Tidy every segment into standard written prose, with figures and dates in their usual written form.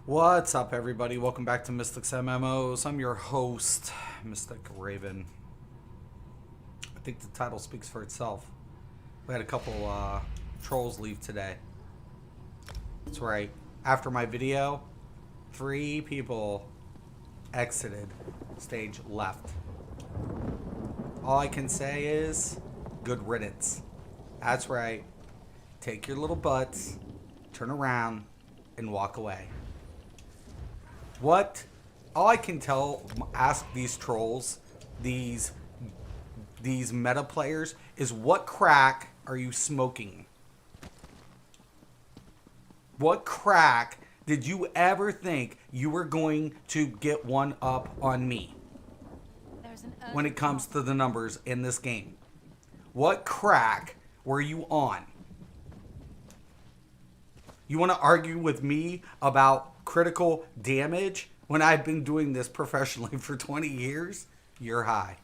What's up, everybody? Welcome back to Mystics MMOs. I'm your host, Mystic Raven. I think the title speaks for itself. We had a couple trolls leave today. That's right. After my video, 3 people exited stage left. All I can say is, good riddance. That's right. Take your little butts, turn around, and walk away. What? All I can ask these trolls, these meta players, is what crack are you smoking? What crack did you ever think you were going to get one up on me when it comes to the numbers in this game? What crack were you on? You want to argue with me about critical damage when I've been doing this professionally for 20 years? You're high.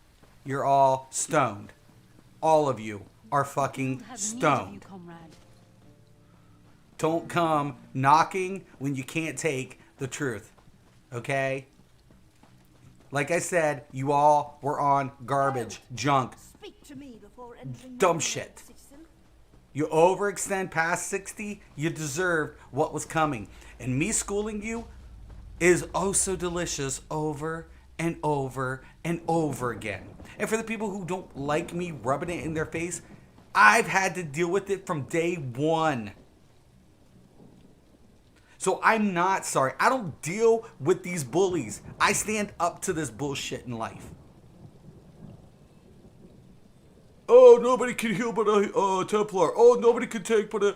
You're all stoned. All of you are fucking stoned. Don't come knocking when you can't take the truth. Okay? Like I said, you all were on garbage, junk, dumb shit. You overextend past 60, you deserved what was coming. And me schooling you is oh so delicious over and over and over again. And for the people who don't like me rubbing it in their face, I've had to deal with it from day one. So I'm not sorry. I don't deal with these bullies. I stand up to this bullshit in life. Oh, nobody can heal but a Templar. Oh, nobody can take but a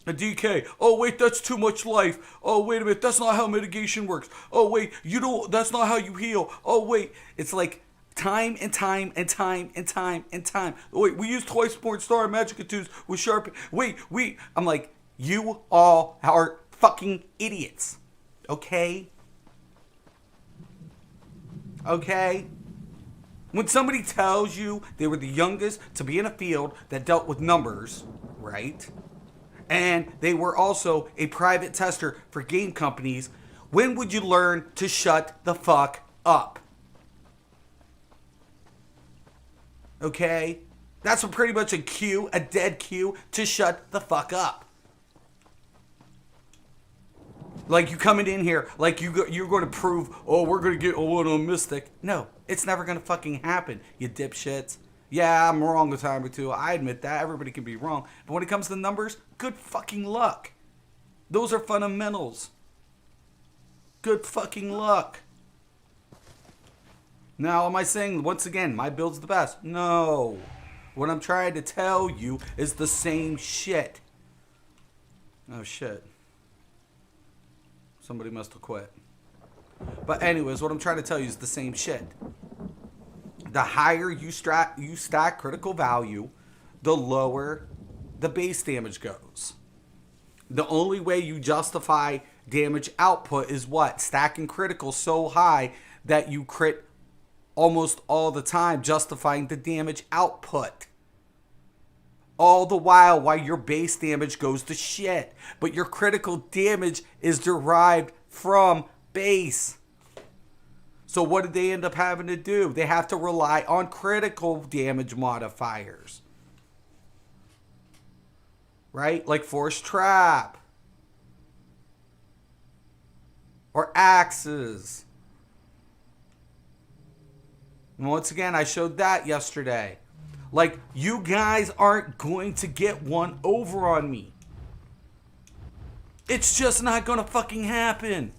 DK. Oh, wait, that's too much life. Oh, wait a minute, that's not how mitigation works. Oh, wait, that's not how you heal. Oh, wait, it's like time and time and time and time and time. Oh, wait, we use twice more star magic attunes with sharp. Wait. I'm like, you all are fucking idiots. Okay? Okay? When somebody tells you they were the youngest to be in a field that dealt with numbers, right? And they were also a private tester for game companies, when would you learn to shut the fuck up? Okay? That's pretty much a dead cue to shut the fuck up. Like you coming in here, like you're going to prove, oh, we're going to get one on Mystic. No, it's never going to fucking happen, you dipshits. Yeah, I'm wrong a time or two. I admit that. Everybody can be wrong. But when it comes to numbers, good fucking luck. Those are fundamentals. Good fucking luck. Now, am I saying, once again, my build's the best? No. What I'm trying to tell you is the same shit. Oh, shit. Somebody must have quit. But anyways, what I'm trying to tell you is the same shit. The higher you stack critical value, the lower the base damage goes. The only way you justify damage output is what? Stacking critical so high that you crit almost all the time, justifying the damage output. All the while your base damage goes to shit. But your critical damage is derived from base. So what did they end up having to do? They have to rely on critical damage modifiers. Right? Like Force Trap. Or Axes. And once again, I showed that yesterday. Like, you guys aren't going to get one over on me. It's just not going to fucking happen.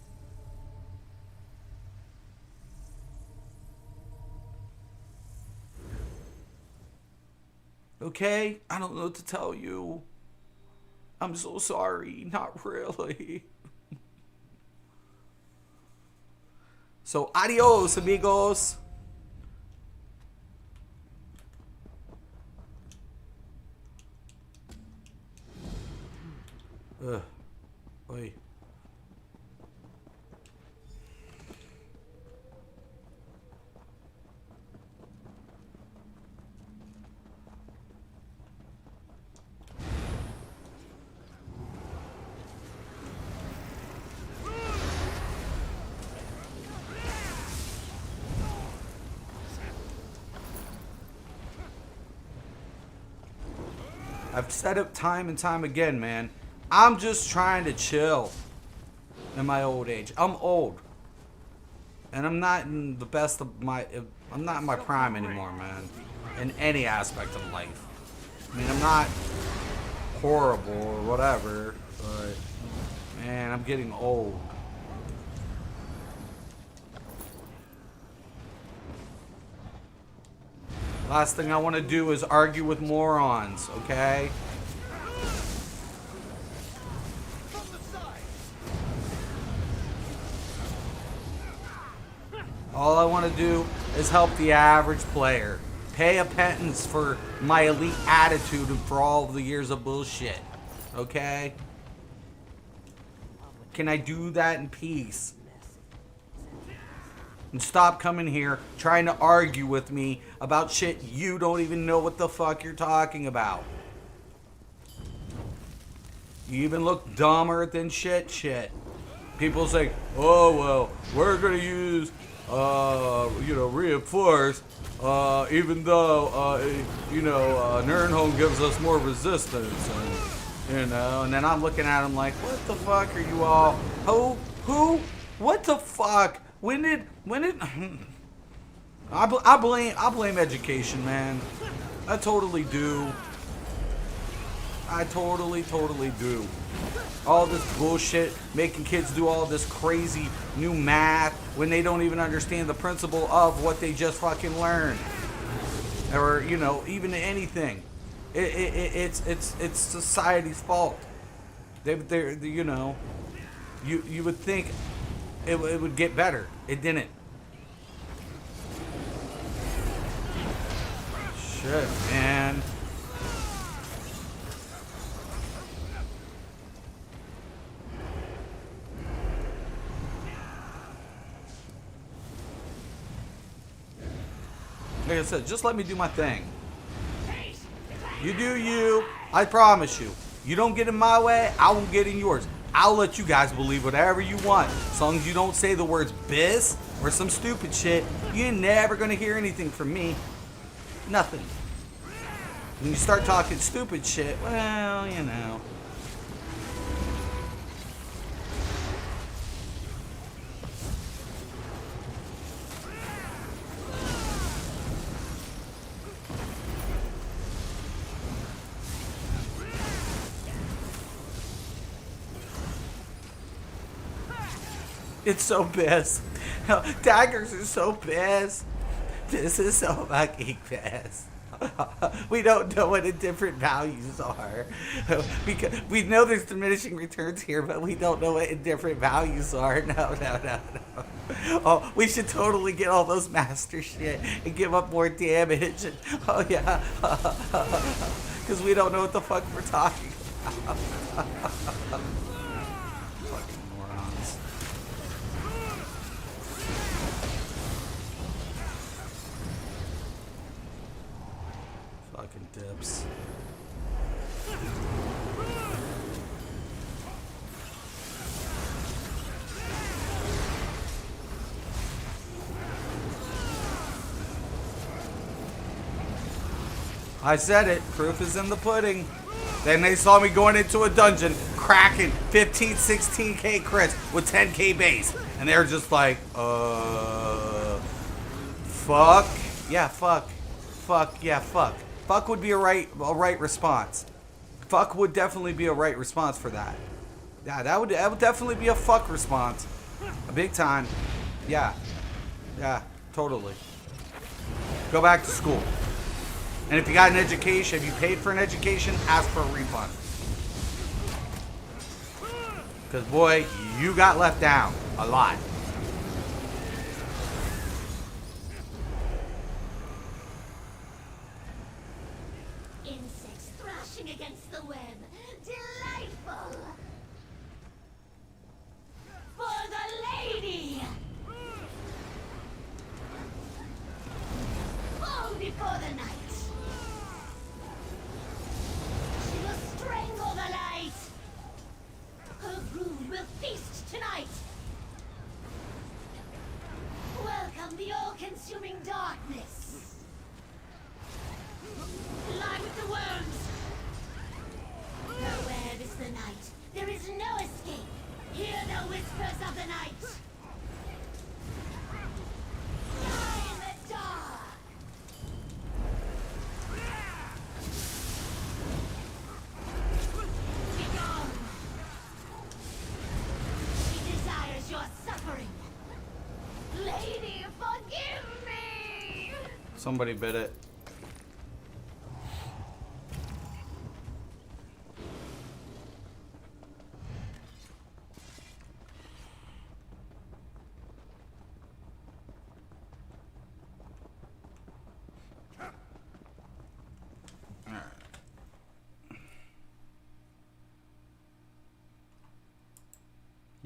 Okay? I don't know what to tell you. I'm so sorry. Not really. So, adios, amigos. Oi. I've said it time and time again, man. I'm just trying to chill in my old age. I'm old. And I'm not in the best of my... I'm not in my prime anymore, man. In any aspect of life. I mean, I'm not horrible or whatever, but... Man, I'm getting old. Last thing I want to do is argue with morons, okay? All I want to do is help the average player. Pay a pittance for my elite attitude and for all the years of bullshit. Okay? Can I do that in peace? And stop coming here trying to argue with me about shit you don't even know what the fuck you're talking about. You even look dumber than shit. People say, oh, well, we're going to use, reinforce, even though, Nernholm gives us more resistance. And then I'm looking at him like, what the fuck are you all? Who? What the fuck? When did I blame education, man. I totally do. I totally do. All this bullshit, making kids do all this crazy new math when they don't even understand the principle of what they just fucking learned. Or, even anything. It's society's fault. You would think it would get better. It didn't. Shit, man. Like I said, just let me do my thing. You do you. I promise you. You don't get in my way, I won't get in yours. I'll let you guys believe whatever you want. As long as you don't say the words biz or some stupid shit, you're never going to hear anything from me. Nothing. When you start talking stupid shit, well, It's so pissed. Daggers are so pissed. This is so fucking pissed. We don't know what the different values are. We know there's diminishing returns here, but we don't know what different values are. No. Oh, we should totally get all those master shit and give up more damage. Oh, yeah. Because we don't know what the fuck we're talking about. Fucking morons. Fucking dips. I said it. Proof is in the pudding. Then they saw me going into a dungeon, cracking 15, 16k crits with 10k base. And they're just like, fuck. Yeah, fuck. Fuck, yeah, fuck. Fuck would be a right response. Fuck would definitely be a right response for that. Yeah, that would definitely be a fuck response. A big time. Yeah. Yeah, totally. Go back to school. And if you got an education, if you paid for an education, ask for a refund. Because, boy, you got left down a lot. Insects thrashing against the web. Delightful. For the lady. Fall before the night. She will strangle the light. Her brood will feast tonight. Welcome the all-consuming darkness. Lie with the worms. whispers of the night. Die in the dark. Be gone. He desires your suffering. Lady, forgive me. Somebody bit it.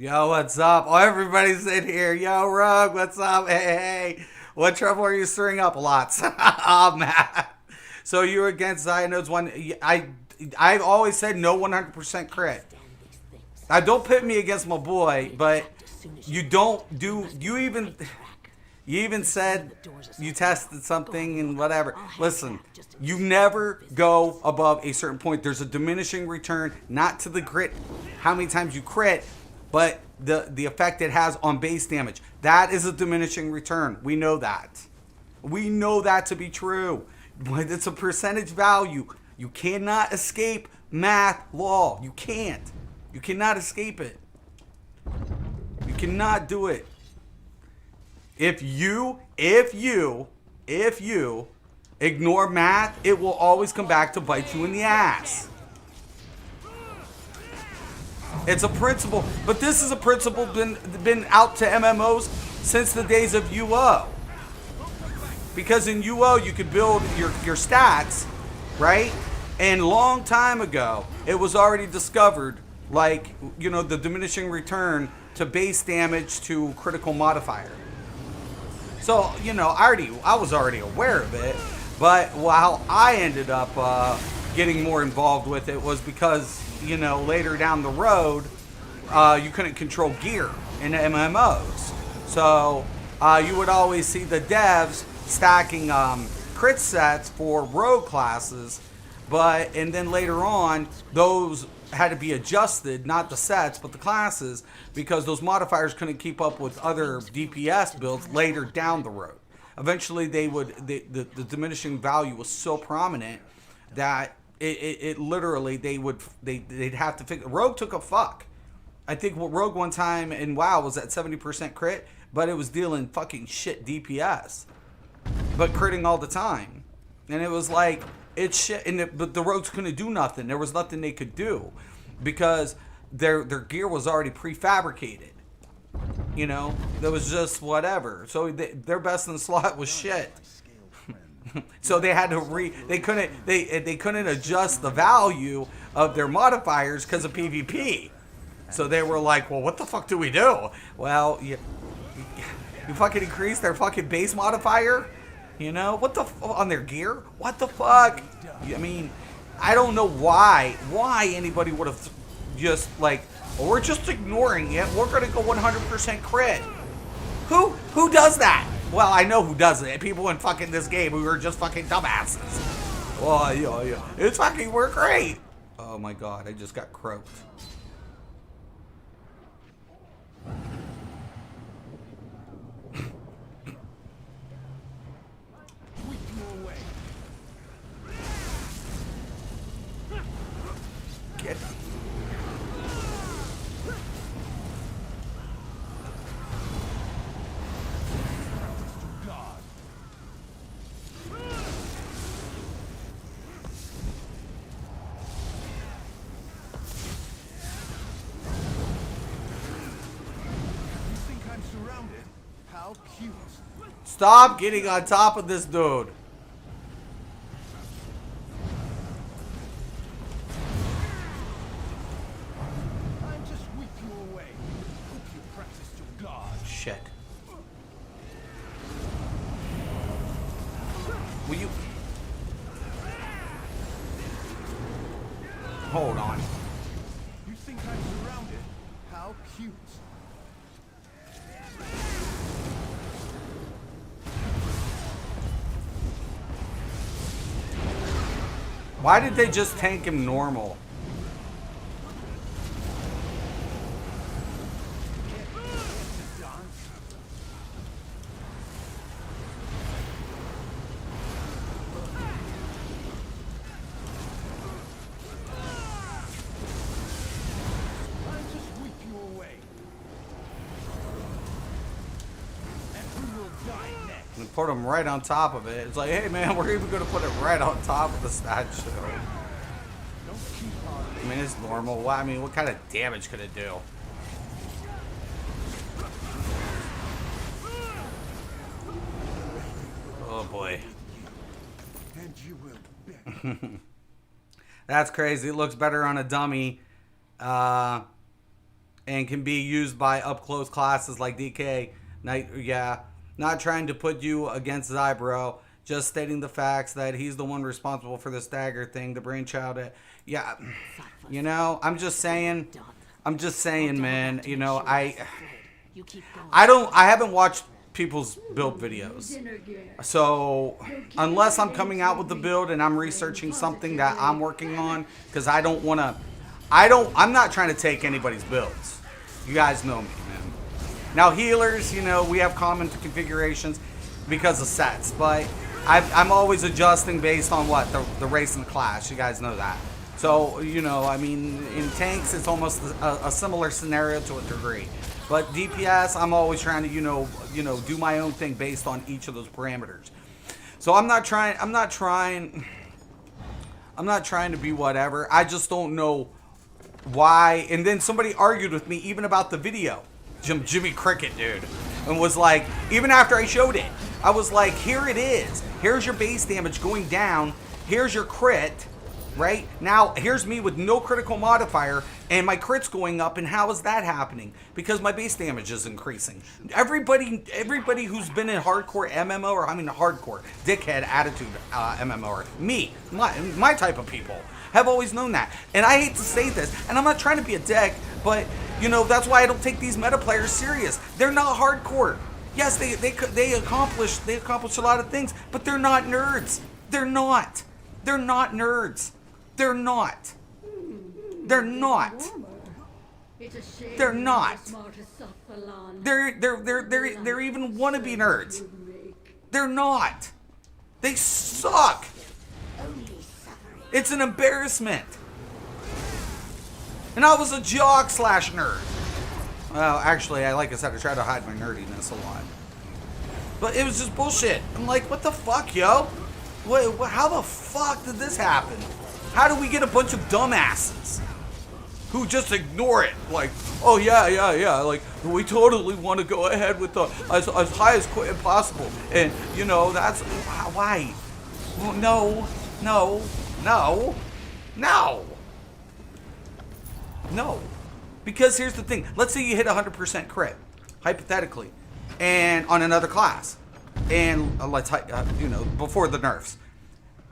Yo, what's up? Oh, everybody's in here. Yo, Rogue, what's up? Hey. What trouble are you stirring up? Lots. Oh, man. So you're against Zionode's one. I've always said no 100% crit. I don't pit me against my boy, but you don't do, you even said you tested something and whatever. Listen, you never go above a certain point. There's a diminishing return, not to the crit, how many times you crit, but the effect it has on base damage. That is a diminishing return. We know that. We know that to be true. But it's a percentage value. You cannot escape math law. You can't. You cannot escape it. You cannot do it. If you ignore math, it will always come back to bite you in the ass. It's a principle, but this is a principle been out to MMOs since the days of UO. Because in UO you could build your stats, right? And long time ago, it was already discovered, like, you know, the diminishing return to base damage to critical modifier. So, you know, I was already aware of it, but while I ended up getting more involved with it was because, you know, later down the road, you couldn't control gear in MMOs. So you would always see the devs stacking crit sets for rogue classes, and then later on, those had to be adjusted, not the sets, but the classes, because those modifiers couldn't keep up with other DPS builds later down the road. Eventually, the diminishing value was so prominent that it literally they'd have to fix. Rogue took a fuck. I think Rogue one time in WoW was at 70% crit, but it was dealing fucking shit DPS, but critting all the time, and it was like it's shit. But the Rogues couldn't do nothing. There was nothing they could do because their gear was already prefabricated. You know, there was just whatever. So their best in the slot was shit. So they had to they couldn't adjust the value of their modifiers because of PvP. So they were like, well, what the fuck do we do? Well, you fucking increase their fucking base modifier, you know? What the on their gear? What the fuck? I mean, I don't know why anybody would have just like, well, we're just ignoring it. We're gonna go 100% crit. Who does that? Well, I know who does it. People in fucking this game who are just fucking dumbasses. Well, yeah. It's fucking work great. Oh my god, I just got croaked. Get Stop getting on top of this dude. I'm just whip you away. Hope you practiced your god. Shit. Will you? Hold on. You think I'm surrounded? How cute. Why did they just tank him normal? Get put them right on top of it. It's like, hey man, we're even gonna put it right on top of the statue. I mean, it's normal. I mean, what kind of damage could it do? Oh boy. And you will beg. That's crazy. It looks better on a dummy. And can be used by up-close classes like DK. Yeah. Not trying to put you against Zybro. Just stating the facts that he's the one responsible for the stagger thing. The brainchild. Yeah. You know, I'm just saying. Man. You know, I haven't watched people's build videos. So unless I'm coming out with the build and I'm researching something that I'm working on, because I'm not trying to take anybody's builds. You guys know me, man. Now healers, you know, we have common configurations because of sets, but I'm always adjusting based on what the race and the class. You guys know that. So, you know, I mean, in tanks, it's almost a similar scenario to a degree. But DPS, I'm always trying to, you know, do my own thing based on each of those parameters. So I'm not trying to be whatever. I just don't know why. And then somebody argued with me even about the video, Jimmy Cricket, dude, and was like, even after I showed it, I was like, here it is. Here's your base damage going down. Here's your crit. Right? Now, here's me with no critical modifier, and my crit's going up, and how is that happening? Because my base damage is increasing. Everybody who's been in hardcore MMO, or I mean hardcore, dickhead attitude MMO, or me, my type of people, have always known that. And I hate to say this, and I'm not trying to be a dick, but, you know, that's why I don't take these meta players serious. They're not hardcore. Yes, they accomplish a lot of things, but they're not nerds. They're not. They're not nerds. They're not. They're not. They're not. They're even wannabe nerds. They're not. They suck. It's an embarrassment. And I was a jock / nerd. Well, actually, like I said, I try to hide my nerdiness a lot. But it was just bullshit. I'm like, what the fuck, yo? How the fuck did this happen? How do we get a bunch of dumbasses who just ignore it? Like, oh yeah, like, we totally want to go ahead with the as high as possible. And, you know, that's, why? Well, no. Because here's the thing. Let's say you hit 100% crit, hypothetically, and on another class. And, let's, you know, before the nerfs.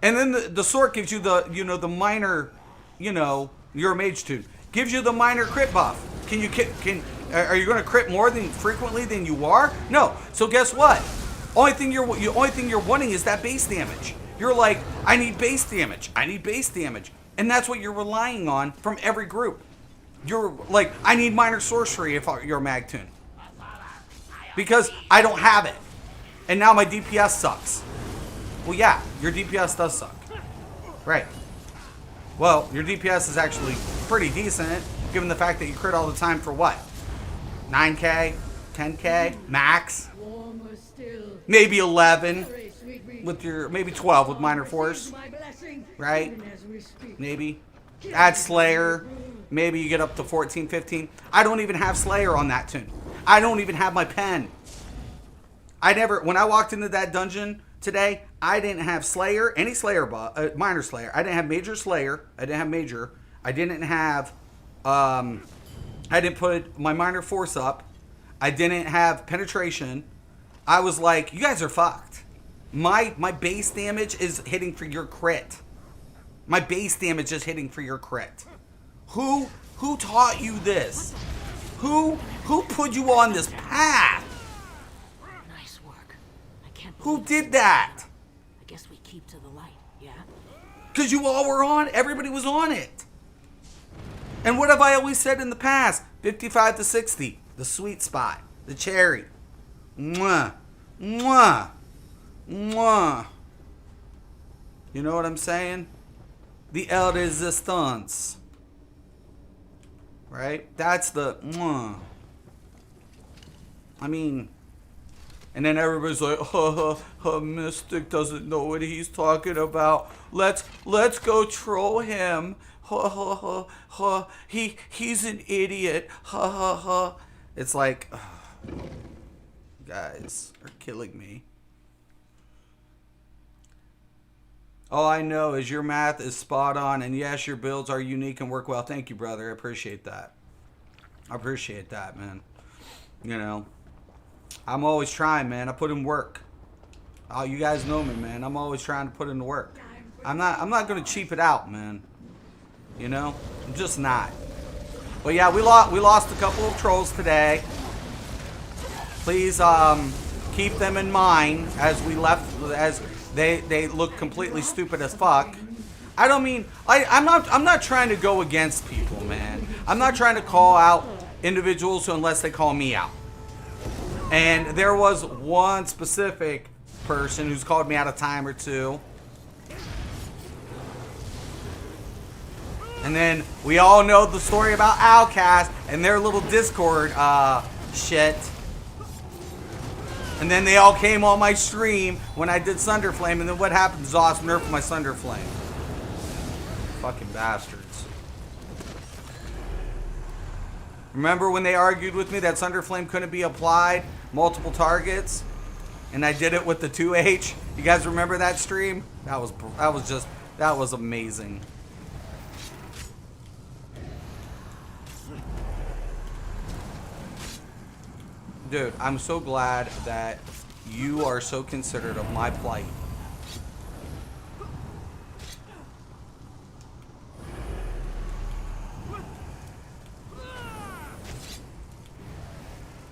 And then the sword gives you the, you know, the minor, you know, your mage tune gives you the minor crit buff. Are you going to crit more frequently than you are? No. So guess what? Only thing you're wanting is that base damage. You're like, I need base damage. And that's what you're relying on from every group. You're like, I need minor sorcery if you're a mag tune. Because I don't have it. And now my DPS sucks. Well, yeah, your DPS does suck. Right. Well, your DPS is actually pretty decent, given the fact that you crit all the time for what? 9k? 10k? Max? Maybe 11. With your, maybe 12 with minor force. Right? Maybe. Add Slayer. Maybe you get up to 14, 15. I don't even have Slayer on that tune. I don't even have my pen. When I walked into that dungeon today, I didn't have Slayer, any Slayer buff, minor Slayer. I didn't have major Slayer. I didn't have major. I didn't have, I didn't put my minor force up. I didn't have penetration. I was like, you guys are fucked. My base damage is hitting for your crit. My base damage is hitting for your crit. Who taught you this? Who put you on this path? Nice work. I can't. Who did that? I guess we keep to the light, yeah? Because you all were on. Everybody was on it. And what have I always said in the past? 55 to 60, the sweet spot, the cherry. Mwah, mwah, mwah. You know what I'm saying? The El Resistance. Right? That's the... I mean... And then everybody's like, Mystic doesn't know what he's talking about. Let's go troll him. He's an idiot. It's like, guys are killing me. All I know is your math is spot on, and yes, your builds are unique and work well. Thank you, brother. I appreciate that. I appreciate that, man. You know, I'm always trying, man. I put in work. Oh, you guys know me, man. I'm always trying to put in the work. I'm not gonna cheap it out, man. You know, I'm just not. But yeah, we lost a couple of trolls today. Please keep them in mind as we left, as they look completely stupid as fuck. I don't mean I'm not trying to go against people, man. I'm not trying to call out individuals unless they call me out. And there was one specific person who's called me out a time or two. And then we all know the story about Outcast and their little Discord shit. And then they all came on my stream when I did Sunderflame, and then what happened is Awesome nerfed my Sunderflame. Fucking bastards. Remember when they argued with me that Sunderflame couldn't be applied multiple targets? And I did it with the 2H. You guys remember that stream? That was amazing. Dude, I'm so glad that you are so considerate of my plight.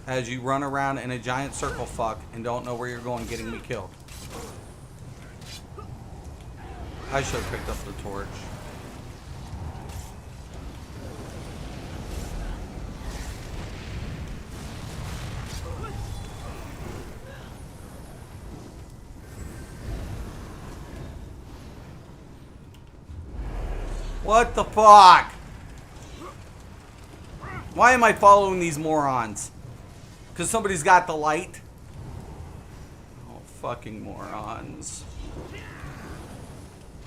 As you run around in a giant circle fuck and don't know where you're going, getting me killed. I should have picked up the torch. What the fuck? Why am I following these morons? Because somebody's got the light? Oh, fucking morons.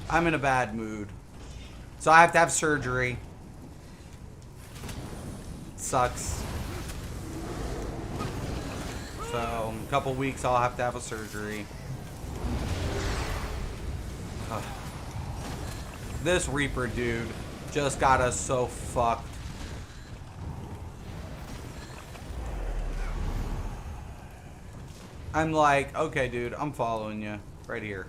I'm in a bad mood. So I have to have surgery. It sucks. So, in a couple weeks I'll have to have a surgery. Ugh. This Reaper dude just got us so fucked. I'm like, okay, dude, I'm following you right here.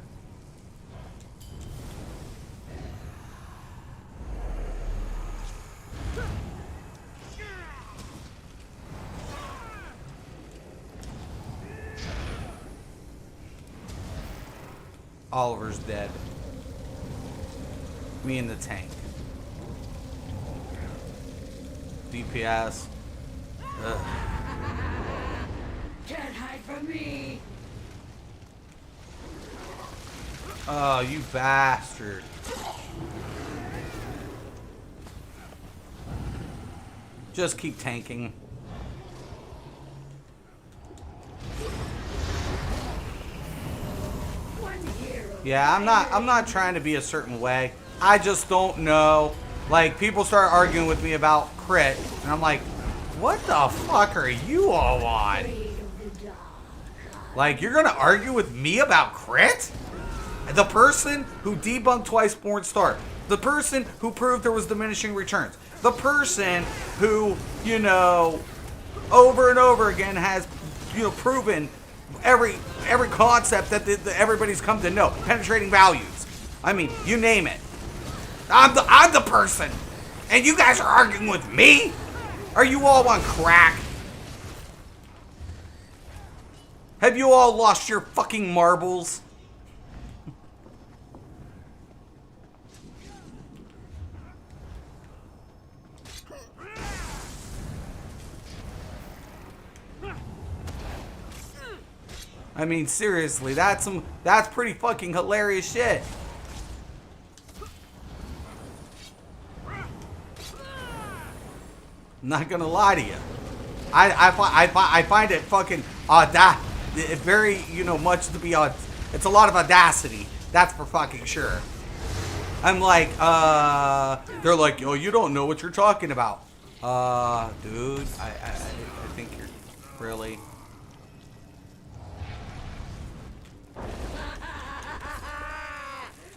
Oliver's dead. Me in the tank. DPS. Ugh. Can't hide from me. Oh, you bastard. Just keep tanking. Yeah, I'm not trying to be a certain way. I just don't know. Like, people start arguing with me about crit, and I'm like, what the fuck are you all on? Like, you're gonna argue with me about crit? The person who debunked twice Born Star. The person who proved there was diminishing returns. The person who, you know, over and over again has, you know, proven every concept that everybody's come to know. Penetrating values. I mean, you name it. I'm the person. And you guys are arguing with me? Are you all on crack? Have you all lost your fucking marbles? I mean, seriously, that's pretty fucking hilarious shit. I'm not gonna lie to you. I find it fucking very, you know, much to be on. It's a lot of audacity. That's for fucking sure. I'm like, they're like, oh, you don't know what you're talking about. Dude, I think you're really.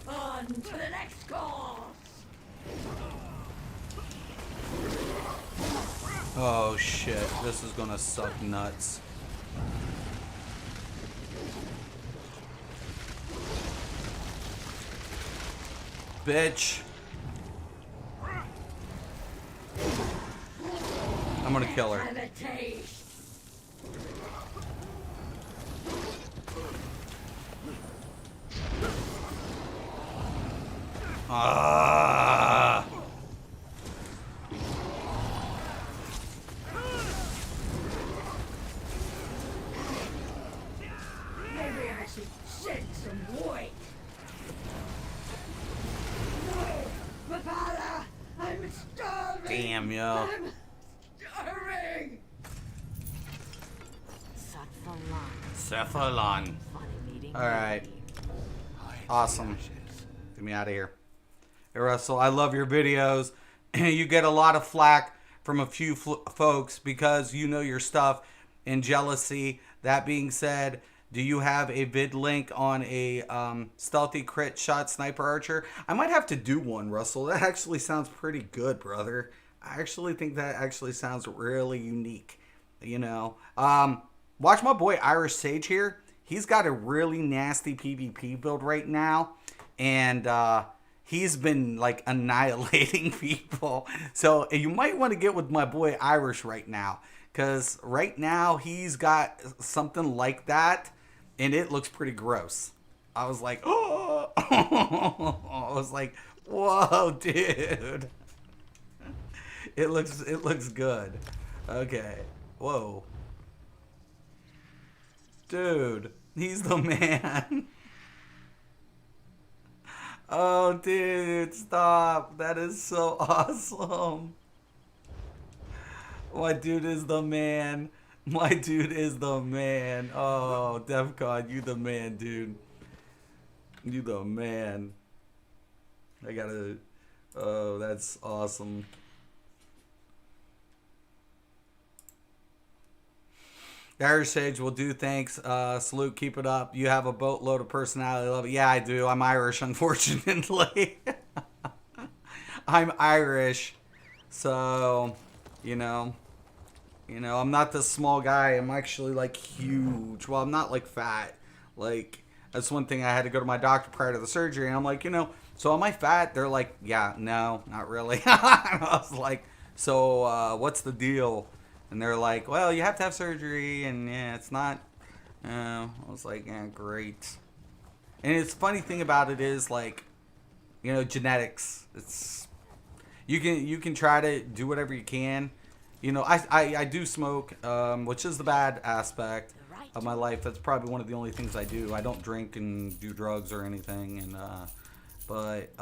On to the next course. Oh shit, this is gonna suck nuts. Bitch. I'm gonna kill her. Have a taste. Ah. Maybe I should shed some weight. No, my father, I'm starving. Damn, yo. I'm starving. Cephalon. Alright. Awesome. Get me out of here. Hey, Russell, I love your videos. You get a lot of flack from a few folks because you know your stuff and jealousy. That being said, do you have a vid link on a stealthy crit shot sniper archer? I might have to do one, Russell. That actually sounds pretty good, brother. I actually think that actually sounds really unique. You know, watch my boy Irish Sage here. He's got a really nasty PvP build right now, and he's been like annihilating people. So you might want to get with my boy Irish right now, because right now he's got something like that, and it looks pretty gross. I was like, oh, I was like, whoa, dude. It looks good. Okay. Whoa. Dude, he's the man. Oh, dude, stop. That is so awesome. My dude is the man. My dude is the man. Oh, Defcon, you the man, dude. You the man. I gotta... Oh, that's awesome. Irish Sage will do. Thanks. Salute. Keep it up. You have a boatload of personality. Love it. Yeah, I do. I'm Irish, unfortunately. I'm Irish. So, you know, I'm not this small guy. I'm actually like huge. Well, I'm not like fat. Like, that's one thing I had to go to my doctor prior to the surgery. And I'm like, so am I fat? They're like, yeah, no, not really. I was like, so what's the deal? And they're like, well, you have to have surgery, and yeah, it's not. I was like, yeah, great. And it's funny thing about it is like, genetics. It's you can try to do whatever you can. I do smoke, which is the bad aspect of my life. That's probably one of the only things I do. I don't drink and do drugs or anything, and but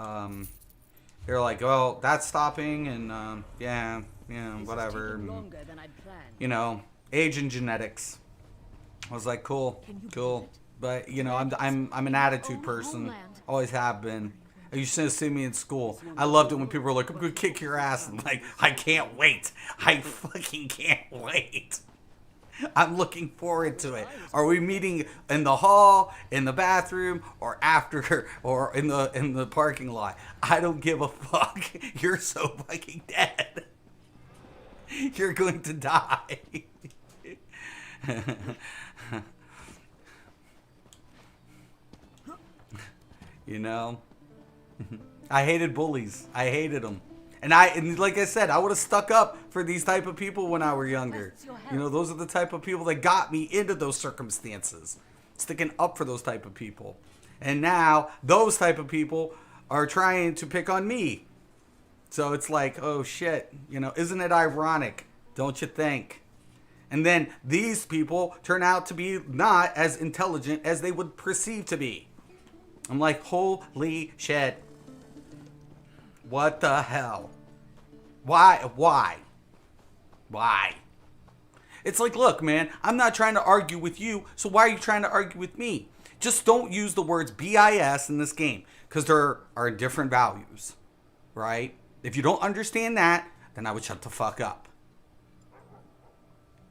they're like, well, that's stopping, and yeah, whatever. And, age and genetics. I was like, cool. But I'm an attitude person. Always have been. You should have seen me in school. I loved it when people were like, I'm gonna kick your ass. And like, I can't wait. I fucking can't wait. I'm looking forward to it. Are we meeting in the hall, in the bathroom, or after, or in the parking lot? I don't give a fuck. You're so fucking dead. You're going to die. I hated bullies. I hated them. And like I said, I would have stuck up for these type of people when I were younger. Those are the type of people that got me into those circumstances. Sticking up for those type of people. And now, those type of people are trying to pick on me. So it's like, oh shit, isn't it ironic? Don't you think? And then these people turn out to be not as intelligent as they would perceive to be. I'm like, holy shit. What the hell? Why? It's like, look, man, I'm not trying to argue with you, so why are you trying to argue with me? Just don't use the words BIS in this game, because there are different values, right? If you don't understand that, then I would shut the fuck up.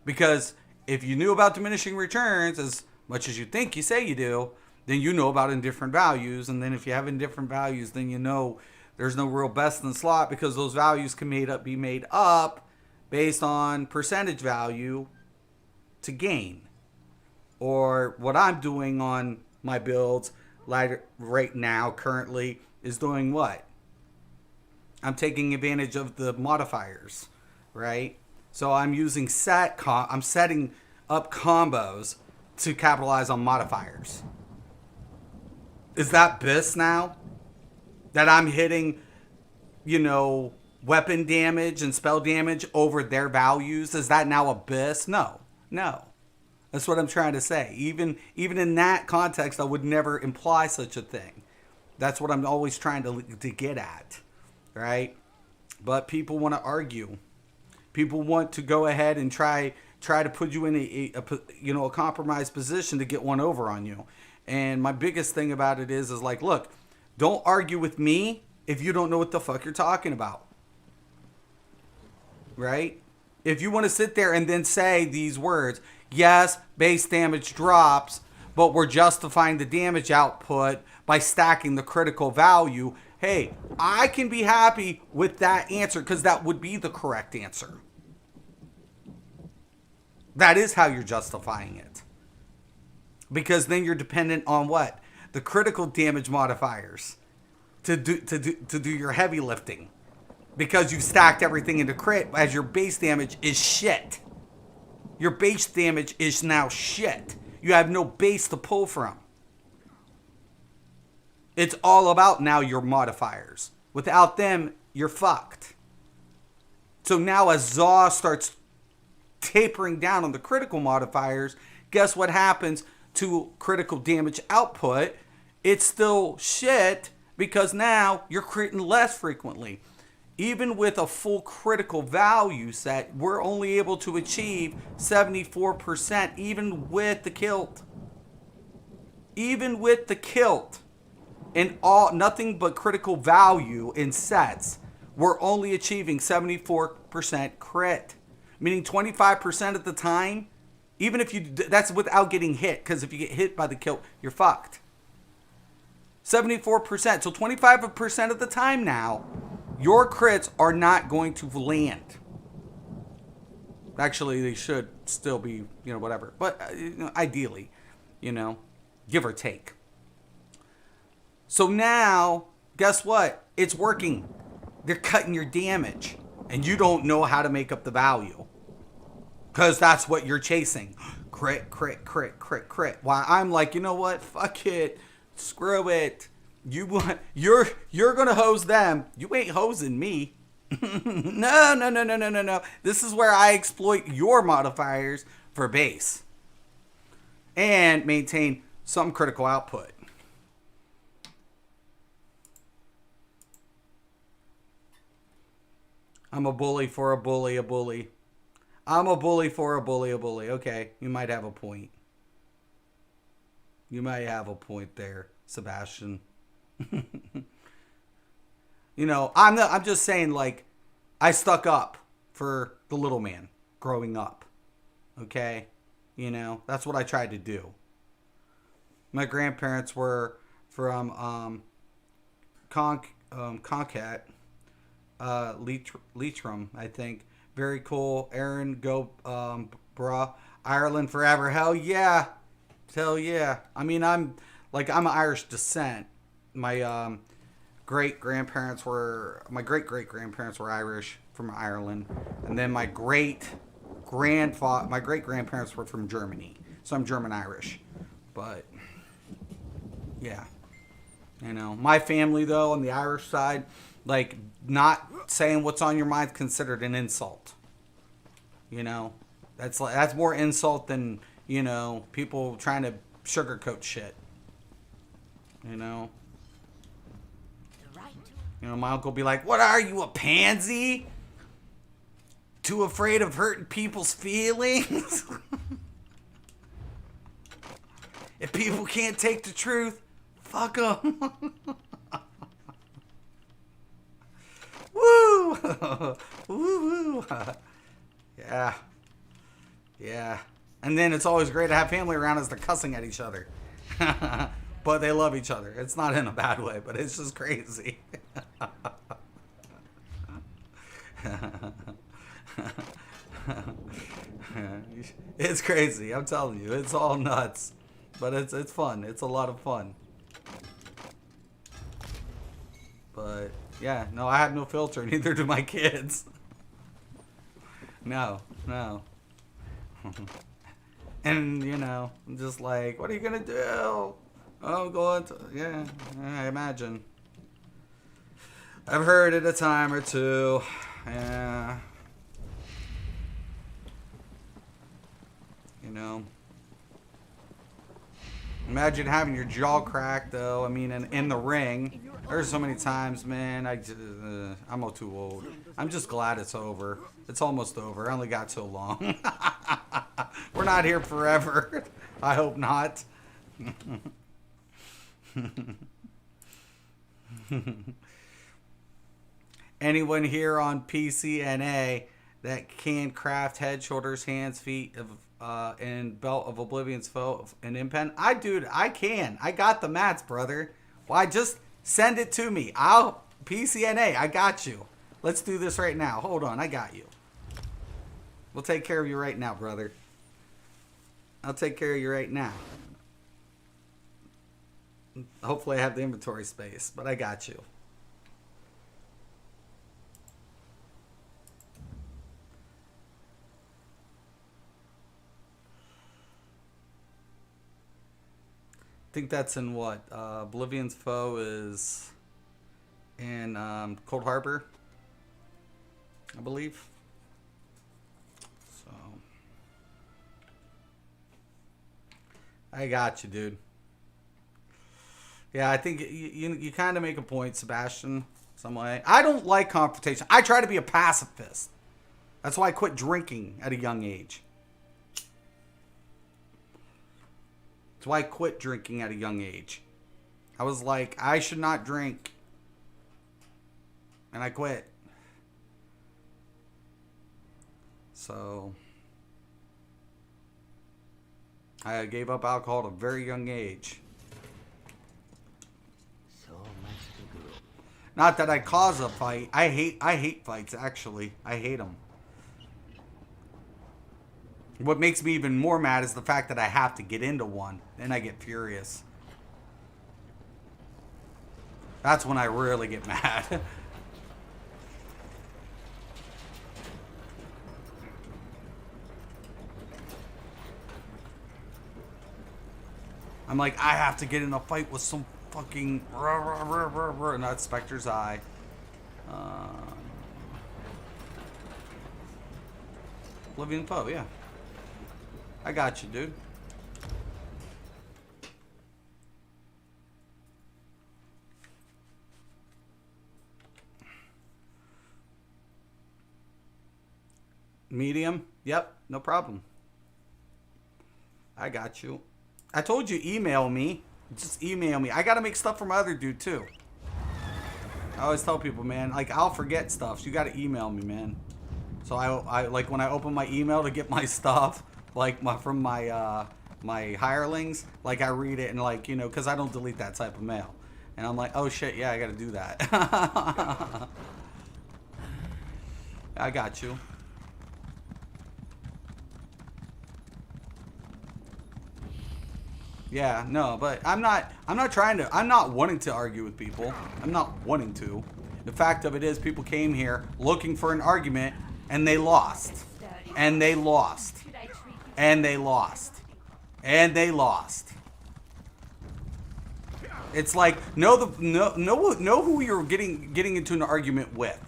Because if you knew about diminishing returns as much as you think you say you do, then you know about indifferent values. And then if you have indifferent values, then you know there's no real best in slot, because those values can be made up based on percentage value to gain. Or what I'm doing on my builds like right now currently is doing what? I'm taking advantage of the modifiers, right? So I'm using I'm setting up combos to capitalize on modifiers. Is that BIS now? That I'm hitting, weapon damage and spell damage over their values? Is that now a BIS? No. That's what I'm trying to say. Even in that context, I would never imply such a thing. That's what I'm always trying to get at, right? But people want to argue. People want to go ahead and try to put you in a compromised position to get one over on you. And my biggest thing about it is like, look, don't argue with me if you don't know what the fuck you're talking about. Right? If you want to sit there and then say these words, yes, base damage drops, but we're justifying the damage output by stacking the critical value. Hey, I can be happy with that answer, because that would be the correct answer. That is how you're justifying it. Because then you're dependent on what? The critical damage modifiers to do your heavy lifting. Because you've stacked everything into crit as your base damage is shit. Your base damage is now shit. You have no base to pull from. It's all about now your modifiers. Without them, you're fucked. So now as Zaw starts tapering down on the critical modifiers, guess what happens to critical damage output? It's still shit, because now you're critting less frequently. Even with a full critical value set, we're only able to achieve 74%, even with the kilt. Even with the kilt and nothing but critical value in sets, we're only achieving 74% crit. Meaning 25% of the time, even if that's without getting hit, because if you get hit by the kilt, you're fucked. 74%. So 25% of the time now, your crits are not going to land. Actually, they should still be, whatever. But ideally, give or take. So now, guess what? It's working. They're cutting your damage. And you don't know how to make up the value. Because that's what you're chasing. Crit, crit, crit, crit, crit. While I'm like, you know what? Fuck it. Screw it. You're gonna hose them. You ain't hosing me. No. This is where I exploit your modifiers for base. And maintain some critical output. I'm a bully for a bully. I'm a bully for a bully. Okay, you might have a point. You might have a point there, Sebastian. I'm just saying, like, I stuck up for the little man growing up. Okay? That's what I tried to do. My grandparents were from Concat, Leitrim, I think. Very cool. Aaron, go, bruh. Ireland forever. Hell yeah. I mean, I'm of Irish descent. My great great grandparents were Irish from Ireland, and then my great grandparents were from Germany. So I'm German Irish. But yeah. My family though, on the Irish side, like, not saying what's on your mind considered an insult. That's more insult than, people trying to sugarcoat shit. My uncle be like, "What are you, a pansy? Too afraid of hurting people's feelings? If people can't take the truth, fuck them. Woo! Woo woo! Yeah. Yeah. And then it's always great to have family around as they're cussing at each other. But they love each other. It's not in a bad way, but it's just crazy. It's crazy, I'm telling you. It's all nuts. But it's fun. It's a lot of fun. But yeah, no, I have no filter, neither do my kids. No. And you know, I'm just like, what are you gonna do? Oh, I'm going to, yeah, I imagine. I've heard it a time or two. Yeah. You know. Imagine having your jaw cracked, though. I mean, in the ring. There's so many times, man. I'm too old. I'm just glad it's over. It's almost over. I only got so long. We're not here forever. I hope not. Anyone here on PCNA that can craft head, shoulders, hands, feet and belt of Oblivion's foe and impen? I can. I got the mats, brother. Why, just send it to me. PCNA, I got you. Let's do this right now. Hold on, I got you. We'll take care of you right now, brother. I'll take care of you right now. Hopefully I have the inventory space, but I got you. I think that's in what? Oblivion's Foe is in Cold Harbor, I believe. So I got you, dude. Yeah, I think you kind of make a point, Sebastian, some way. I don't like confrontation. I try to be a pacifist. That's why I quit drinking at a young age. That's why I quit drinking at a young age. I was like, I should not drink. And I quit. So I gave up alcohol at a very young age. So much to go. Not that I cause a fight. I hate fights, actually. I hate them. What makes me even more mad is the fact that I have to get into one. Then I get furious. That's when I really get mad. I'm like, I have to get in a fight with some fucking... Not Spectre's Eye. Oblivion Foe, yeah. I got you, dude. Medium? Yep, no problem. I got you. I told you, email me. Just email me. I gotta make stuff for my other dude, too. I always tell people, man, like, I'll forget stuff, so you gotta email me, man. So I like, when I open my email to get my stuff, like, from my hirelings, like, I read it and, like, you know, because I don't delete that type of mail. And I'm like, oh, shit, yeah, I gotta do that. I got you. Yeah, no, but I'm not wanting to argue with people. I'm not wanting to. The fact of it is, people came here looking for an argument, and they lost. And they lost. And they lost. And they lost. It's like, know who you're getting into an argument with.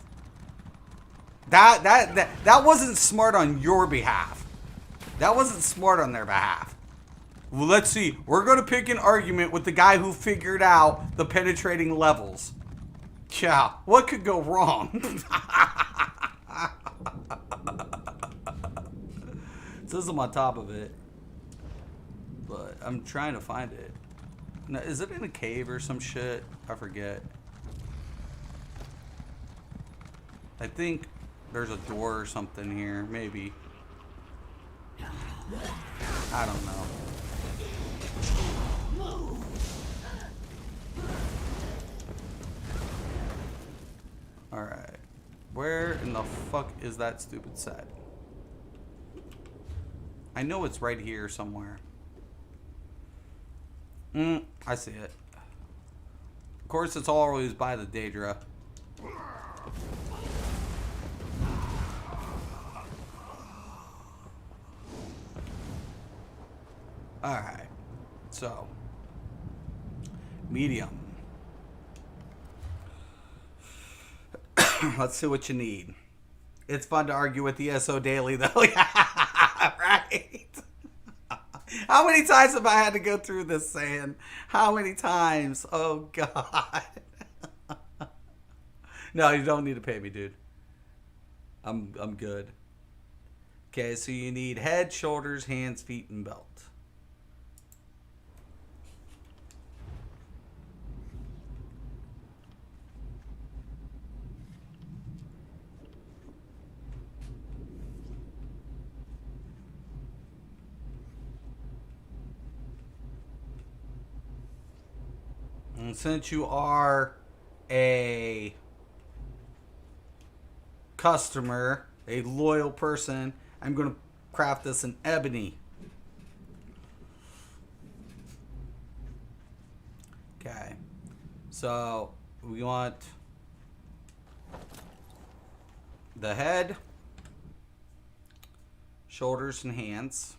That wasn't smart on your behalf. That wasn't smart on their behalf. Well, let's see. We're going to pick an argument with the guy who figured out the penetrating levels. Yeah, what could go wrong? says I'm on top of it, but I'm trying to find it. Now, is it in a cave or some shit? I forget. I think there's a door or something here, maybe. I don't know. Alright. Where in the fuck is that stupid set? I know it's right here somewhere. I see it. Of course, it's always by the Daedra. Alright. So. Medium. Let's see what you need. It's fun to argue with ESO daily, though. Yeah, right? How many times have I had to go through this saying? How many times? Oh, God. No, you don't need to pay me, dude. I'm good. Okay, so you need head, shoulders, hands, feet, and belt. And since you are a customer, a loyal person, I'm going to craft this in ebony. Okay. So we want the head, shoulders, and hands.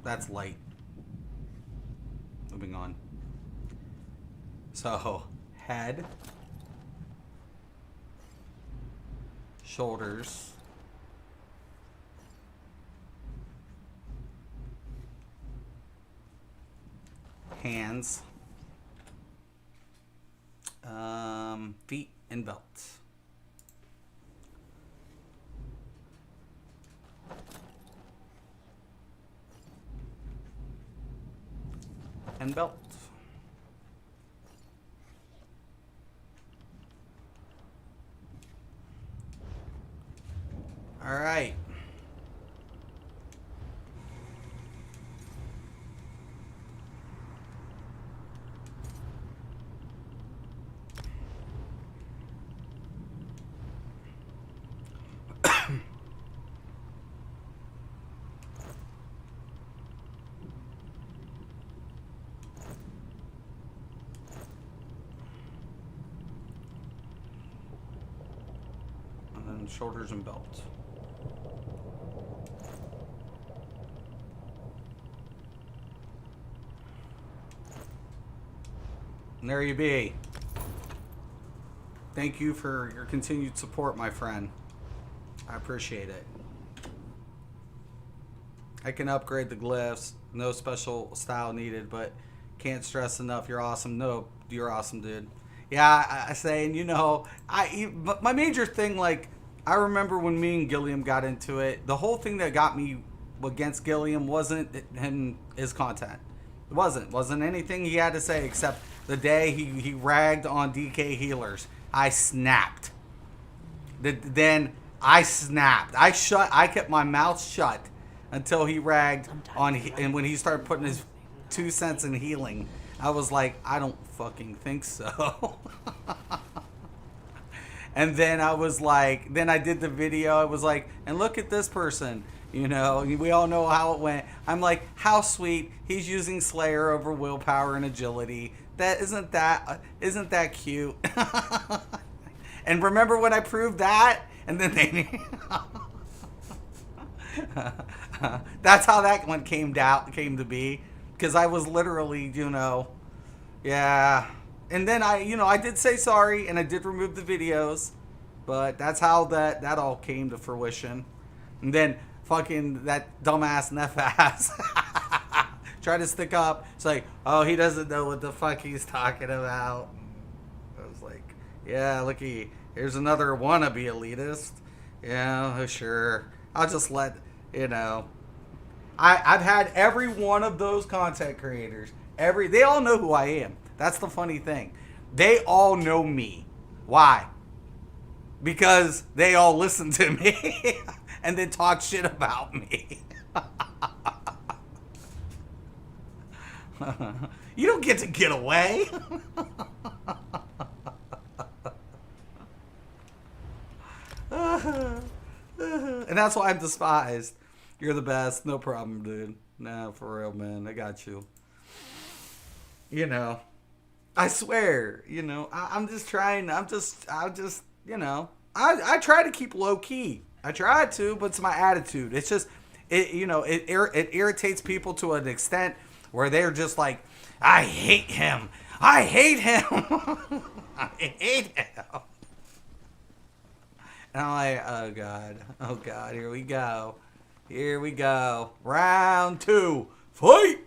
That's light. Moving on. So, head, shoulders, hands, feet, and belt. And belt. All right. Shoulders and belt. And there you be. Thank you for your continued support, my friend. I appreciate it. I can upgrade the glyphs. No special style needed, but can't stress enough. You're awesome. No, you're awesome, dude. Yeah, I say, and you know, my major thing, like, I remember when me and Gilliam got into it, the whole thing that got me against Gilliam wasn't his content. It wasn't anything he had to say except the day he ragged on DK healers. I snapped. Then I snapped. I kept my mouth shut until he ragged on, and when he started putting his 2 cents in healing, I was like, I don't fucking think so. And then I was like, then I did the video. I was like, and look at this person. You know, we all know how it went. I'm like, how sweet. He's using Slayer over willpower and agility. Isn't that cute? And remember when I proved that? And then they that's how that one came to be. Because I was literally, you know, yeah. And then I did say sorry, and I did remove the videos, but that's how that all came to fruition. And then fucking that dumbass Nefas tried to stick up. It's like, oh, he doesn't know what the fuck he's talking about. I was like, yeah, looky, Here's another wannabe elitist. Yeah, sure. I'll just let, you know. I've had every one of those content creators. They all know who I am. That's the funny thing. They all know me. Why? Because they all listen to me and then talk shit about me. You don't get to get away. And that's why I'm despised. You're the best. No problem, dude. Nah, for real, man. I got you. You know, I swear, you know, I'm just trying. I try to keep low key. I try to, but it's my attitude. It's just, it irritates people to an extent where they're just like, I hate him. I hate him. I hate him. And I'm like, oh God, here we go. Round 2, fight.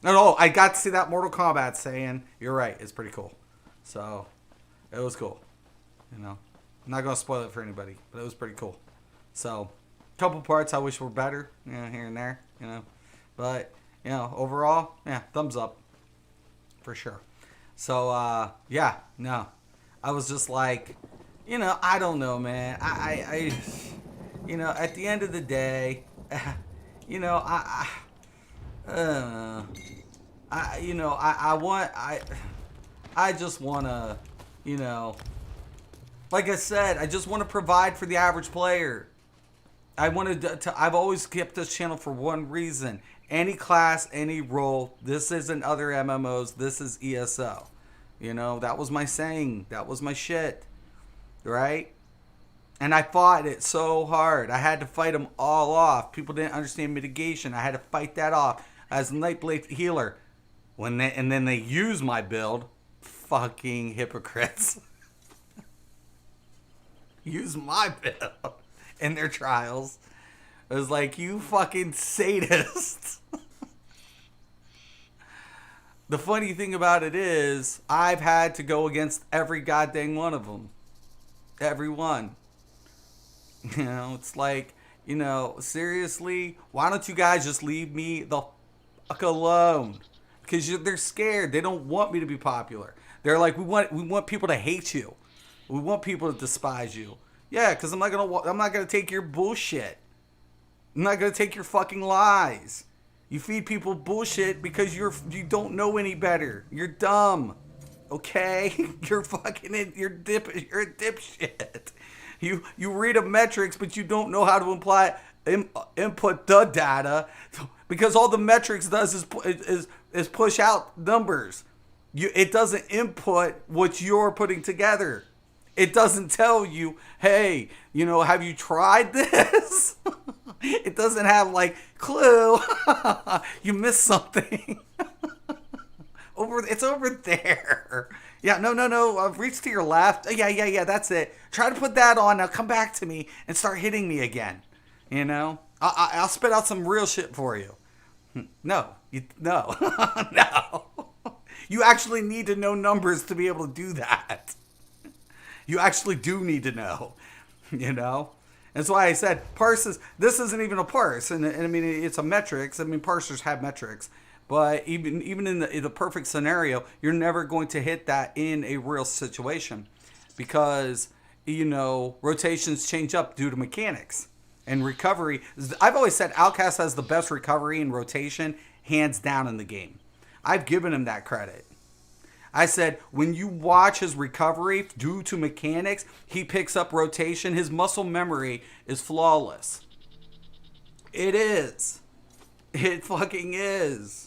No, I got to see that Mortal Kombat saying, you're right, it's pretty cool. So, it was cool. You know, I'm not going to spoil it for anybody, but it was pretty cool. So, a couple parts I wish were better, you know, here and there, you know. But, you know, overall, yeah, thumbs up. For sure. So, yeah, no. I was just like, you know, I don't know, man. I you know, at the end of the day, you know, I just want to, you know, like I said, I just want to provide for the average player. I've always kept this channel for one reason. Any class, any role. This isn't other MMOs. This is ESO. You know, that was my saying. That was my shit. Right? And I fought it so hard. I had to fight them all off. People didn't understand mitigation. I had to fight that off as Nightblade healer. And then they use my build. Fucking hypocrites. Use my build in their trials. It was like, you fucking sadists. The funny thing about it is, I've had to go against every goddamn one of them. Every one. You know, it's like, you know, seriously, why don't you guys just leave me the fuck alone? Because they're scared. They don't want me to be popular. They're like, we want people to hate you. We want people to despise you. Yeah, because I'm not gonna take your bullshit. I'm not gonna take your fucking lies. You feed people bullshit because you don't know any better. You're dumb. Okay? You're a dipshit. You read a metrics, but you don't know how to input the data, because all the metrics does is push out numbers. It doesn't input what you're putting together. It doesn't tell you, hey, you know, have you tried this? It doesn't have like, clue, you missed something. It's over there. Yeah, no. Reach to your left. Yeah. That's it. Try to put that on. Now come back to me and start hitting me again. You know, I'll spit out some real shit for you. No. No. You actually need to know numbers to be able to do that. You actually do need to know. You know. That's why I said parses. This isn't even a parse, and I mean it's a metrics. I mean parsers have metrics. But even in the perfect scenario, you're never going to hit that in a real situation, because, you know, rotations change up due to mechanics and recovery. I've always said Outcast has the best recovery and rotation hands down in the game. I've given him that credit. I said, when you watch his recovery due to mechanics, he picks up rotation. His muscle memory is flawless. It is. It fucking is.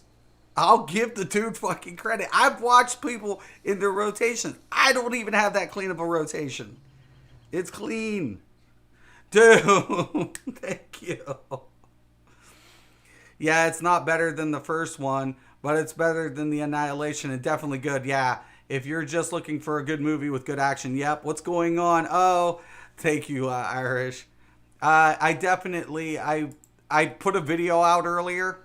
I'll give the dude fucking credit. I've watched people in their rotation. I don't even have that clean of a rotation. It's clean. Dude, thank you. Yeah, it's not better than the first one, but it's better than the Annihilation and definitely good. Yeah, if you're just looking for a good movie with good action, yep. What's going on? Oh, thank you, Irish. I put a video out earlier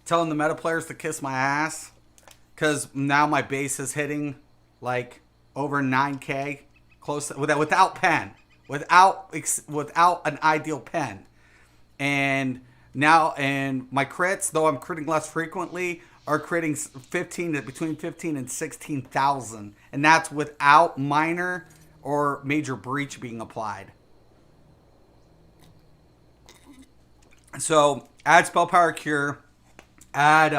telling the meta players to kiss my ass, because now my base is hitting like over 9K, close without pen, without an ideal pen, and my crits, though I'm critting less frequently, are critting between 15 and 16,000, and that's without minor or major breach being applied. So add spell power cure, add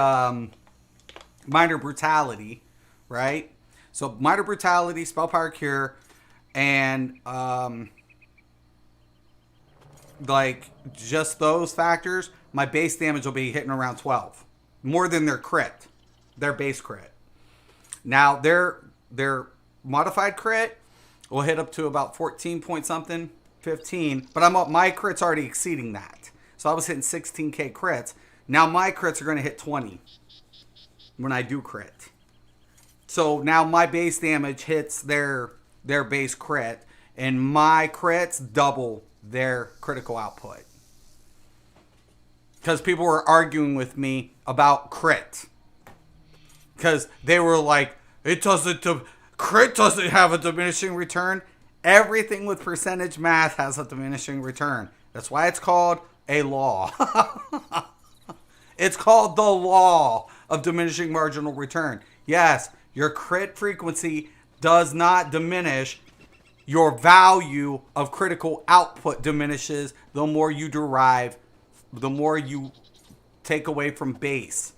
minor brutality, right? So minor brutality, spell power cure, and like just those factors, my base damage will be hitting around 12, more than their crit, their base crit. Now their modified crit will hit up to about 14 point something, 15, but my crit's already exceeding that. So I was hitting 16K crits. Now my crits are going to hit 20 when I do crit. So now my base damage hits their base crit, and my crits double their critical output. Because people were arguing with me about crit. Because they were like, crit doesn't have a diminishing return. Everything with percentage math has a diminishing return. That's why it's called a law. It's called the law of diminishing marginal return. Yes, your crit frequency does not diminish. Your value of critical output diminishes the more you derive, the more you take away from base.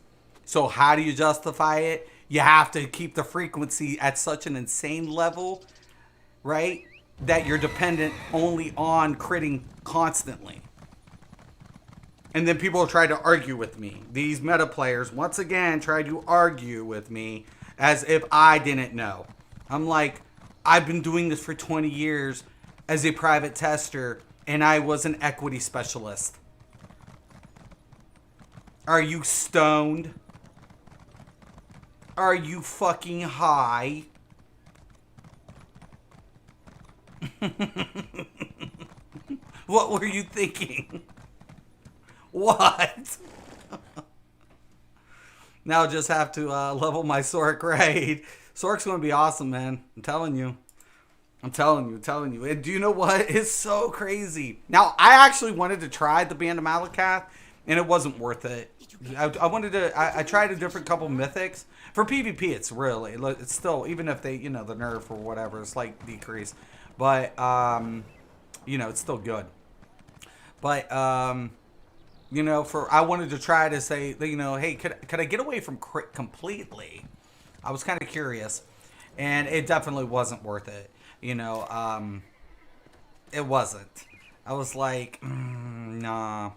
So how do you justify it? You have to keep the frequency at such an insane level, right? That you're dependent only on critting constantly. And then people try to argue with me. These meta players, once again, try to argue with me as if I didn't know. I'm like, I've been doing this for 20 years as a private tester, and I was an equity specialist. Are you stoned? Are you fucking high? What were you thinking? What? Now just have to level my Sork raid. Sork's going to be awesome, man. I'm telling you. I'm telling you. And do you know what? It's so crazy. Now, I actually wanted to try the Band of Malakath, and it wasn't worth it. I tried a different couple mythics. For PvP, it's still, even if they, the nerf or whatever, slight decrease. But, it's still good. But, I wanted to try to say, hey, could I get away from crit completely? I was kind of curious, and it definitely wasn't worth it. It wasn't. I was like, nah.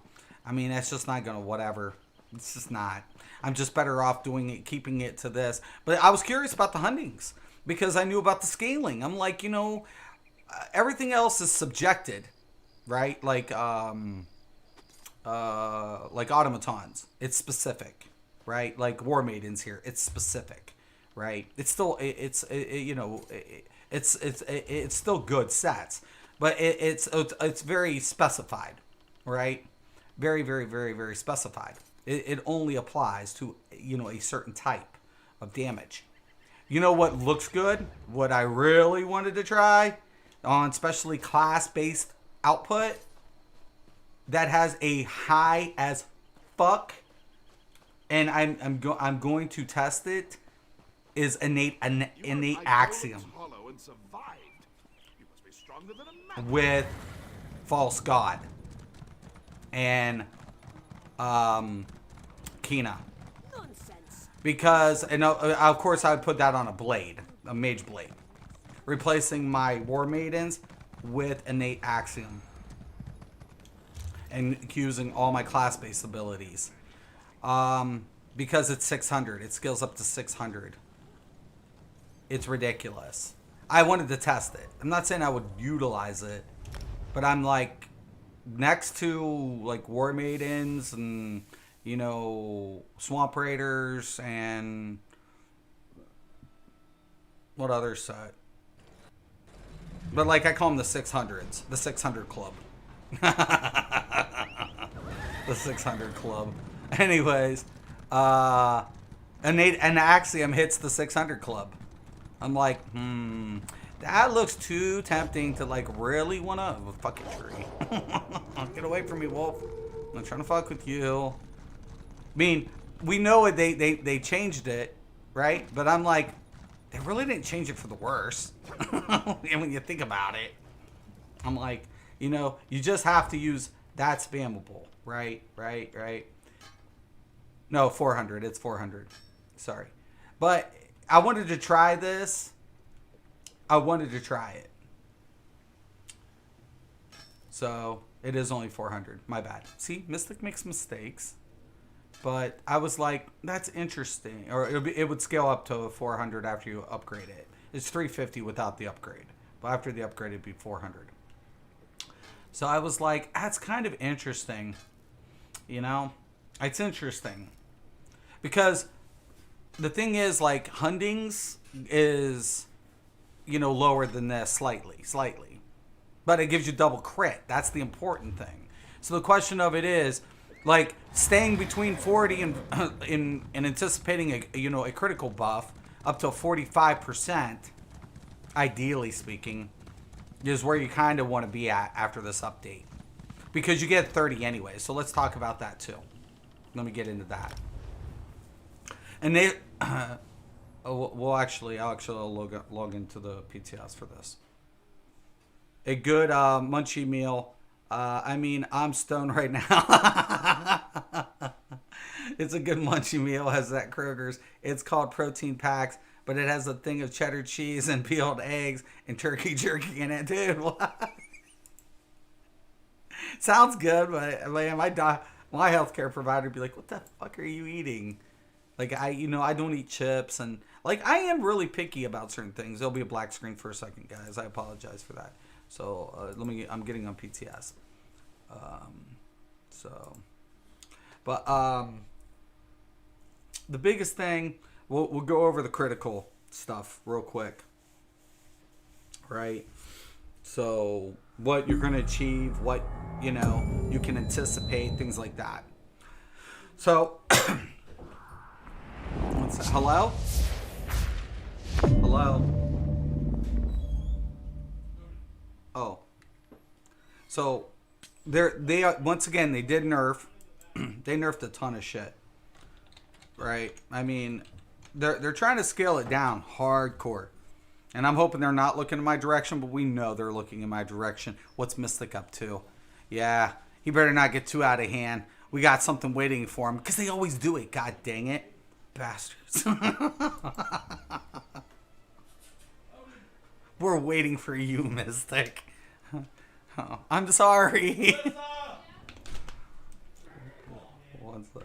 I mean, that's just not gonna whatever. It's just not. I'm just better off doing it, keeping it to this. But I was curious about the huntings because I knew about the scaling. I'm like, everything else is subjected, right? Like automatons, it's specific, right? Like war maidens here, it's specific, right? It's still it's still good sets, but it's very specified, right? Very, very, very, very specified. It only applies to a certain type of damage. You know what looks good? What I really wanted to try on, especially class-based output that has a high as fuck, and I'm going to test it, is innate axiom with false god and Kina. Nonsense. Because, and of course, I would put that on a mage blade, replacing my war maidens with innate axiom, and using all my class-based abilities. Because it's 600, it scales up to 600. It's ridiculous. I wanted to test it. I'm not saying I would utilize it, but I'm like, next to like war maidens and swamp raiders and what other set? But like I call them the 600s, the 600 club. The 600 club. Anyways, innate and axiom hits the 600 club. I'm like, that looks too tempting to like really wanna fucking tree. Get away from me, wolf. I'm not trying to fuck with you. I mean, we know it. They changed it, right? But I'm like, they really didn't change it for the worse. And when you think about it, I'm like, you know, you just have to use that spammable, right? No, 400. It's 400. Sorry. But I wanted to try this. I wanted to try it. So it is only 400. My bad. See, Mystic makes mistakes. But I was like, that's interesting. Or it would scale up to 400 after you upgrade it. It's 350 without the upgrade. But after the upgrade, it'd be 400. So I was like, that's kind of interesting. You know? It's interesting. Because the thing is, like, Hundings is, you know, lower than this slightly. But it gives you double crit. That's the important thing. So the question of it is, like, staying between 40 and in anticipating a critical buff up to 45%, ideally speaking, is where you kind of want to be at after this update, because you get 30 anyway. So let's talk about that too. Let me get into that. And they, well, actually, I'll log into the PTS for this. A good Munchy Meal. I mean, I'm stoned right now. It's a good Munchy Meal. Has that Kroger's. It's called Protein Packs, but it has a thing of cheddar cheese and peeled eggs and turkey jerky in it, dude. What? Sounds good, but man, my healthcare provider would be like, "What the fuck are you eating?" Like, I don't eat chips, and like, I am really picky about certain things. There'll be a black screen for a second, guys. I apologize for that. So I'm getting on PTS. The biggest thing, we'll go over the critical stuff real quick, right? So what you're gonna achieve, what you can anticipate, things like that. So. Hello? Oh. So they once again, they did nerf. They nerfed a ton of shit. Right? I mean, they're trying to scale it down hardcore. And I'm hoping they're not looking in my direction, but we know they're looking in my direction. What's Mystic up to? Yeah, he better not get too out of hand. We got something waiting for him, because they always do it. God dang it. Bastards. We're waiting for you, Mystic. Oh, I'm sorry. One sec.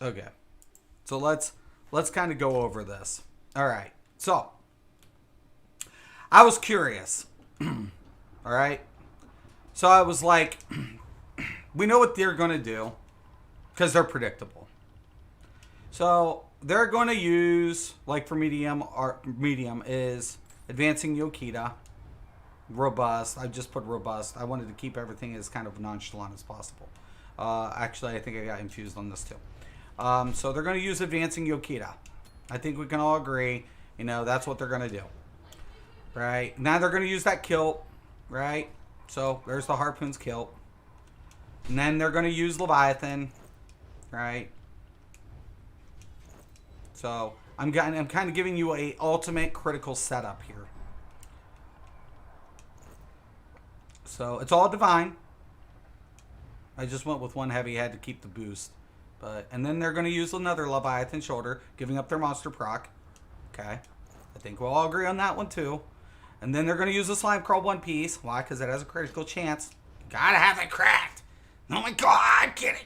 Okay, so let's kind of go over this. All right, so I was curious. All right, so I was like, we know what they're gonna do because they're predictable. So they're going to use, like for medium is advancing Yokita, robust. I just put robust. I wanted to keep everything as kind of nonchalant as possible. Actually, I think I got infused on this too. So they're going to use advancing Yokita. I think we can all agree, that's what they're going to do. Right? Now they're going to use that kilt, right? So there's the Harpoon's kilt. And then they're going to use Leviathan, right? So I'm kind of giving you a ultimate critical setup here. So it's all divine. I just went with one heavy head to keep the boost. And then they're going to use another Leviathan shoulder, giving up their monster proc. Okay. I think we'll all agree on that one too. And then they're going to use the Slime Crawl one piece. Why? Because it has a critical chance. Gotta have it cracked. Oh my god, get it.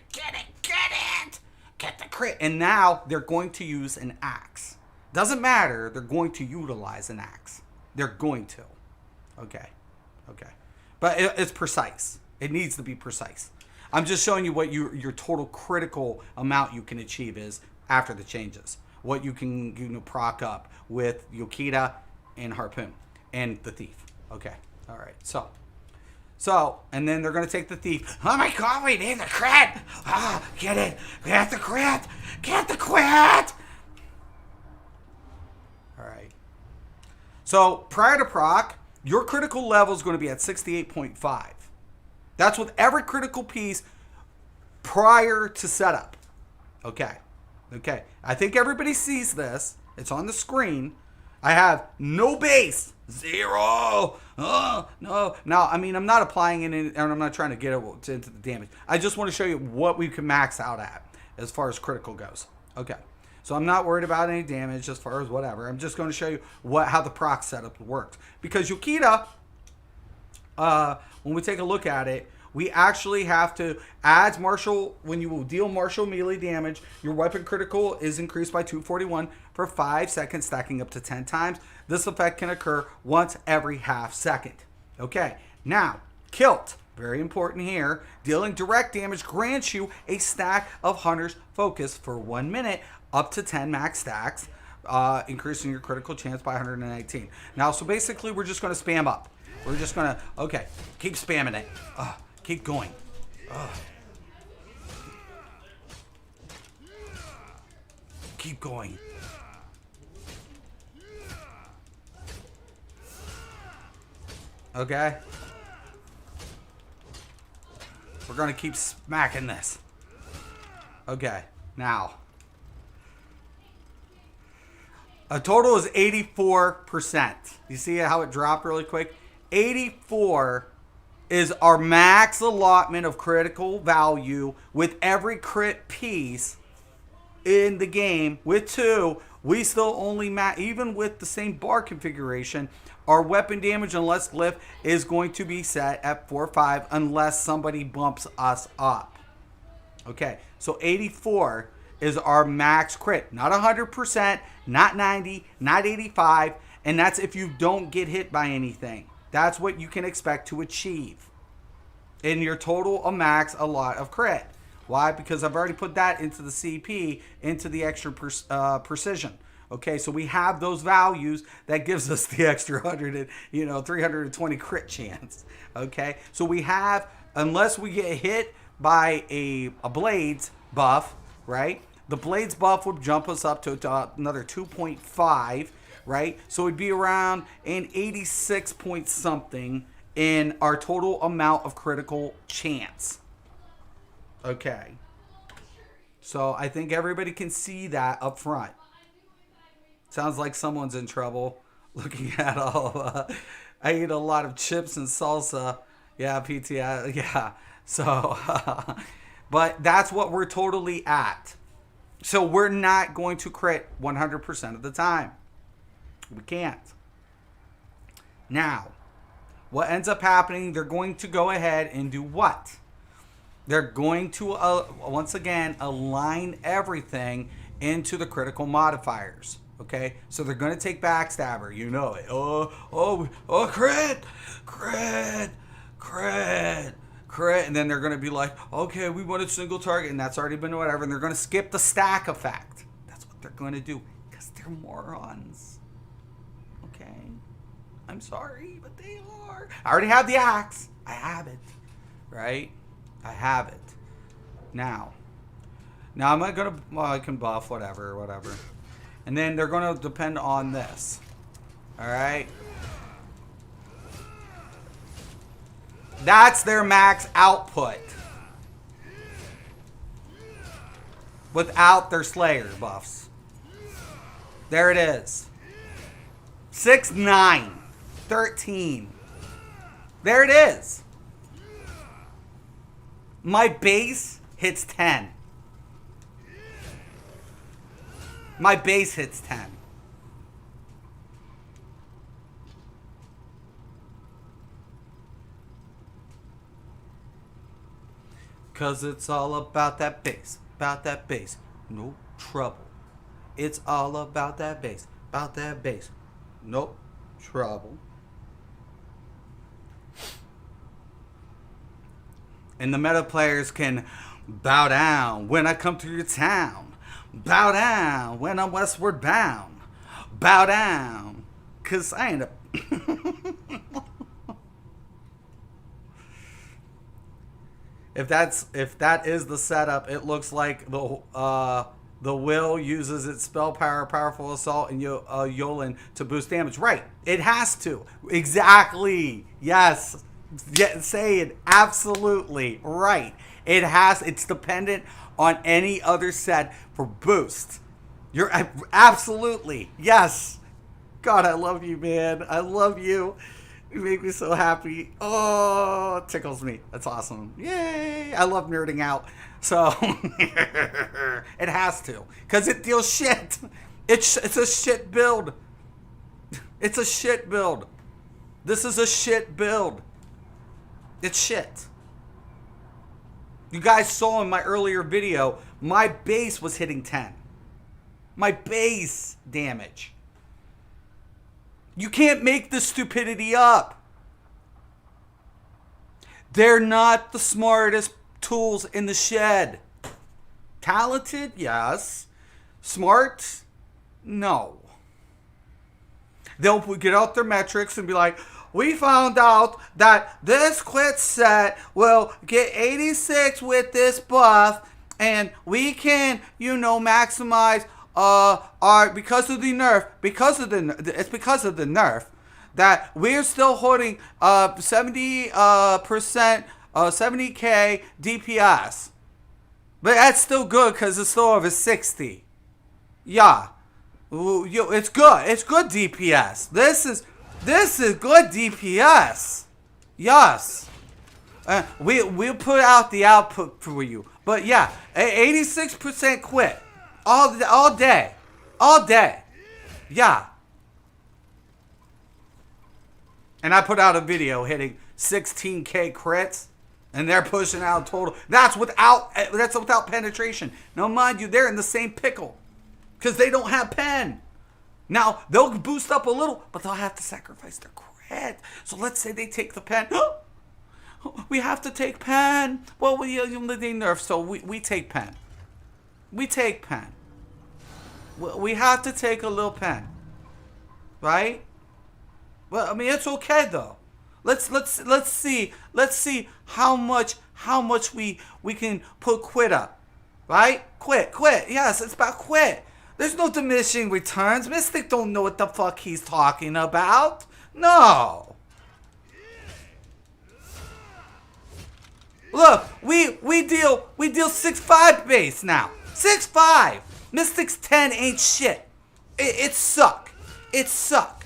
Get the crit. And now they're going to use an axe. Doesn't matter. They're going to utilize an axe. They're going to. Okay. But it's precise. It needs to be precise. I'm just showing you what your total critical amount you can achieve is after the changes. What you can proc up with Yokita and Harpoon and the Thief. Okay. All right. So, and then they're going to take the Thief. Oh my god, we need the crit! Get it! Get the crit! Get the crit! Alright. So, prior to proc, your critical level is going to be at 68.5. That's with every critical piece prior to setup. Okay. I think everybody sees this. It's on the screen. I have no base. 0. Oh, no. Now, I mean, I'm not applying it in, and I'm not trying to get it into the damage. I just want to show you what we can max out at as far as critical goes. Okay. So I'm not worried about any damage as far as whatever. I'm just going to show you how the proc setup works. Because Yokita, when we take a look at it, we actually have to add martial. When you will deal martial melee damage, your weapon critical is increased by 241 for 5 seconds, stacking up to 10 times. This effect can occur once every half second. Okay, now, Kilt, very important here. Dealing direct damage grants you a stack of Hunter's Focus for 1 minute, up to 10 max stacks, increasing your critical chance by 119. Now, so basically, we're just going to spam up. We're just going to, okay, keep spamming it. Keep going. Keep going. Okay. We're going to keep smacking this. Okay. Now. A total is 84%. You see how it dropped really quick? 84 is our max allotment of critical value with every crit piece in the game. With 2, we still only even with the same bar configuration, our weapon damage unless glyph is going to be set at 4/5 unless somebody bumps us up. Okay, so 84 is our max crit. Not 100%, not 90, not 85, and that's if you don't get hit by anything. That's what you can expect to achieve in your total max a lot of crit. Why? Because I've already put that into the CP, into the extra precision. Okay, so we have those values that gives us the extra 320 crit chance. Okay, so we have, unless we get hit by a blades buff, right? The blades buff would jump us up to another 2.5, right? So it'd be around an 86 point something in our total amount of critical chance. Okay. So I think everybody can see that up front. Sounds like someone's in trouble looking at all. I eat a lot of chips and salsa. Yeah, PTI. Yeah. So, but that's what we're totally at. So we're not going to crit 100% of the time. We can't. Now, what ends up happening, they're going to go ahead and do what? They're going to, once again, align everything into the critical modifiers. Okay? So they're going to take Backstabber. You know it. Crit! Crit! Crit! Crit. And then they're going to be like, okay, we want a single target. And that's already been whatever. And they're going to skip the stack effect. That's what they're going to do. Because they're morons. Okay? I'm sorry, but they are. I already have the axe. I have it. Right? I have it. Now I'm not going to, I can buff, whatever. And then they're going to depend on this. Alright? That's their max output. Without their Slayer buffs. There it is. 6, 9, 13. There it is. My base hits 10. My base hits 10. Cause it's all about that base. About that base. No trouble. It's all about that base. About that base. No trouble. And the meta players can bow down when I come to your town. Bow down when I'm westward bound. Bow down, cause I ain't a... If that is the setup, it looks like the will uses its spell power, powerful assault, and Yolen to boost damage. Right, it has to. Exactly. Yes. Say it. Absolutely right. It has. It's dependent on any other set for boost. You're absolutely yes. God, I love you, man. I love you. You make me so happy. Oh, it tickles me. That's awesome. Yay. I love nerding out. So, it has to. Because it deals shit. It's a shit build. It's a shit build. This is a shit build. It's shit. You guys saw in my earlier video, my base was hitting 10. My base damage. You can't make this stupidity up. They're not the smartest tools in the shed. Talented? Yes. Smart? No. They'll get out their metrics and be like, we found out that this quit set will get 86 with this buff, and we can, maximize our, because of the nerf, it's because of the nerf that we're still holding 70%, 70k DPS. But that's still good because it's still over 60. Yeah. It's good. It's good DPS. This is good DPS. Yes. We'll put out the output for you. But yeah, 86% quit. All day. All day. Yeah. And I put out a video hitting 16k crits. And they're pushing out total. That's without penetration. Now, mind you, they're in the same pickle. Because they don't have pen. Now, they'll boost up a little, but they'll have to sacrifice their crit. So let's say they take the pen. We have to take pen. Well, they nerf, so we take pen. We take pen. We have to take a little pen. Right? Well, I mean, it's okay, though. Let's see how much we can put quit up. Right? Quit. Yes, it's about quit. There's no diminishing returns. Mystic don't know what the fuck he's talking about. No. Look, we deal 6-5 base now. 6-5. Mystic's 10 ain't shit. It suck. It suck.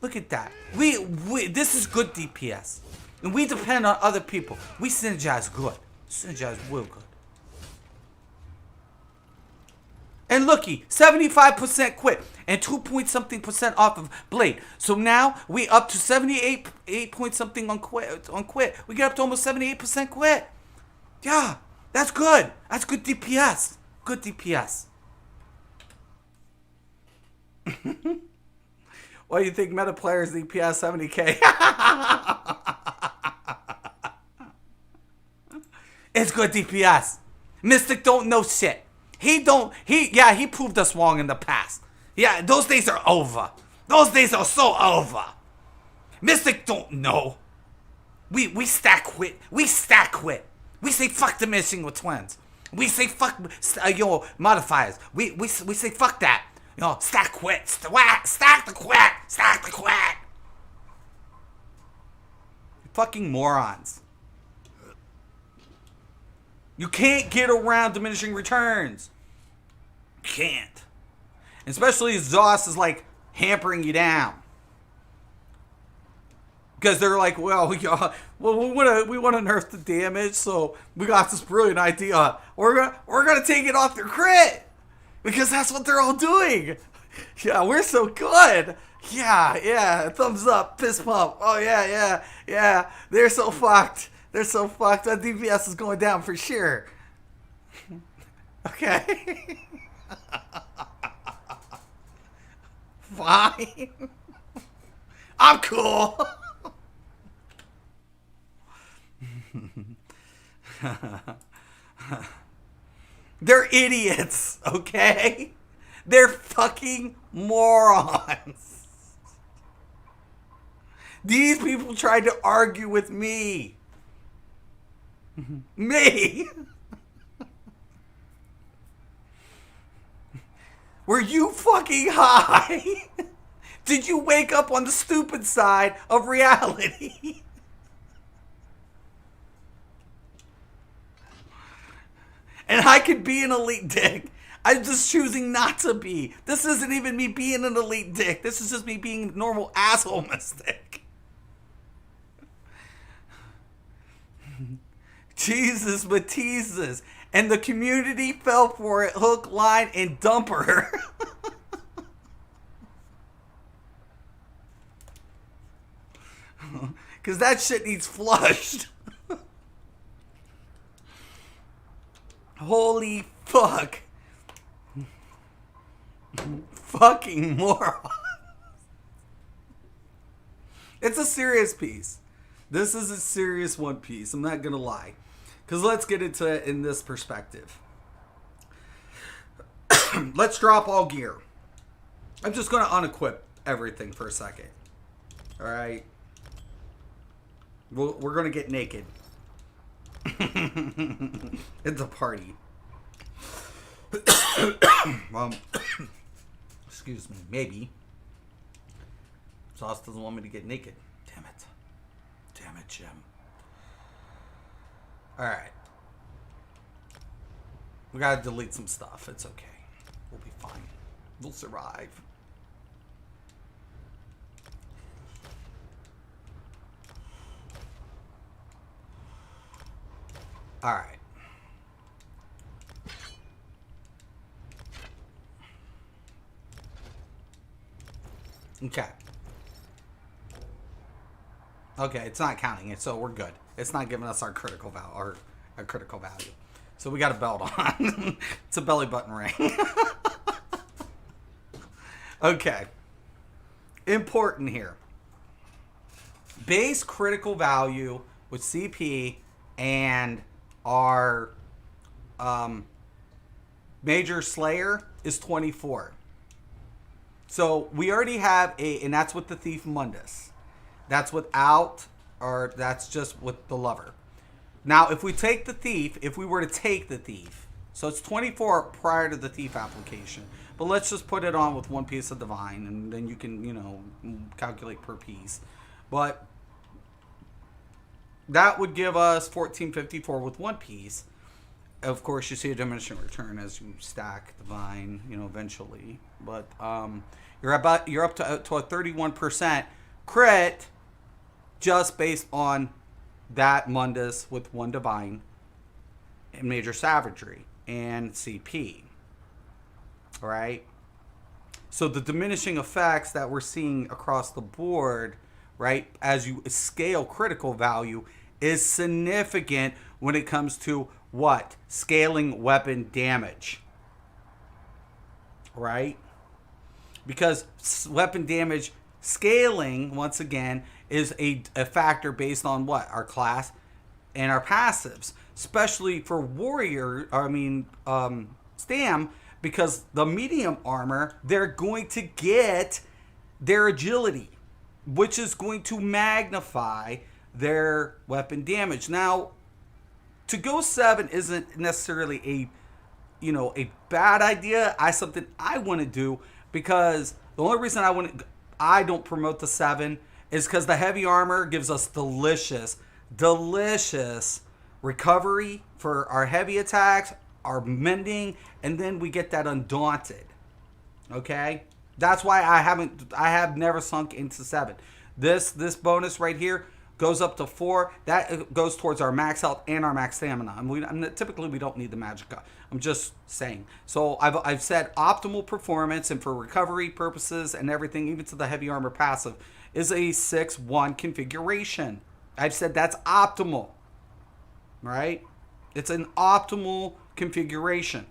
Look at that. This is good DPS. And we depend on other people. We synergize good. Synergize real good. And looky, 75% quit and 2-point-something% off of Blade. So now we up to 78.something on quit. We get up to almost 78% quit. Yeah, that's good. That's good DPS. Good DPS. What do you think meta players DPS 70k? It's good DPS. Mystic don't know shit. He proved us wrong in the past. Yeah, those days are over. Those days are so over. Mystic don't know. We stack quit. We stack quit. We say fuck diminishing with twins. We say fuck modifiers. We say fuck that. Stack quit. Stack the quit. Stack the quit. You fucking morons. You can't get around diminishing returns. You can't. Especially as Zoss is like hampering you down. Because they're like, we want to nerf the damage, so we got this brilliant idea. We're gonna take it off their crit. Because that's what they're all doing. Yeah, we're so good. Yeah. Thumbs up, fist pump. Oh yeah. They're so fucked. They're so fucked. That DPS is going down for sure. Okay. Fine. I'm cool. They're idiots, okay? They're fucking morons. These people tried to argue with me. Me. Were you fucking high? Did you wake up on the stupid side of reality? And I could be an elite dick. I'm just choosing not to be. This isn't even me being an elite dick. This is just me being a normal asshole mystic. Jesus Mateezes. And the community fell for it, hook, line, and dumper. Because that shit needs flushed. Holy fuck. Fucking moron. It's a serious piece. This is a serious one piece. I'm not going to lie. Because let's get into it in this perspective. Let's drop all gear. I'm just going to unequip everything for a second. Alright? We're going to get naked. It's a party. Excuse me. Maybe. Sauce doesn't want me to get naked. Damn it. Damn it, Jim. Alright. We gotta delete some stuff. It's okay. We'll be fine. We'll survive. Alright. Okay. Okay, it's not counting it, so we're good. It's not giving us our critical value, our critical value. So we got a belt on. It's a belly button ring. Okay. Important here. Base critical value with CP and our major slayer is 24. So we already have and that's with the Thief Mundus. That's without, or that's just with the lover. Now, if we take the thief, if we were to take the thief, so it's 24 prior to the thief application. But let's just put it on with one piece of divine, and then you can, calculate per piece. But that would give us 1454 with one piece. Of course, you see a diminishing return as you stack divine, eventually. But you're up to a 31% crit just based on that Mundus with one divine and major savagery and CP. All right. So the diminishing effects that we're seeing across the board, right, as you scale critical value is significant when it comes to what? Scaling weapon damage. Right? Because weapon damage scaling, once again, is a factor based on what? Our class and our passives. Especially for warrior, Stam, because the medium armor, they're going to get their agility, which is going to magnify their weapon damage. Now, to go 7 isn't necessarily a bad idea. Something I want to do, because the only reason I don't promote the 7 is because the heavy armor gives us delicious recovery for our heavy attacks, our mending, and then we get that undaunted. Okay? That's why I have never sunk into 7. This bonus right here goes up to 4. That goes towards our max health and our max stamina. Typically we don't need the magicka. I'm just saying. So I've said optimal performance, and for recovery purposes and everything, even to the heavy armor passive, is a 6-1 configuration. I've said that's optimal. Right? It's an optimal configuration.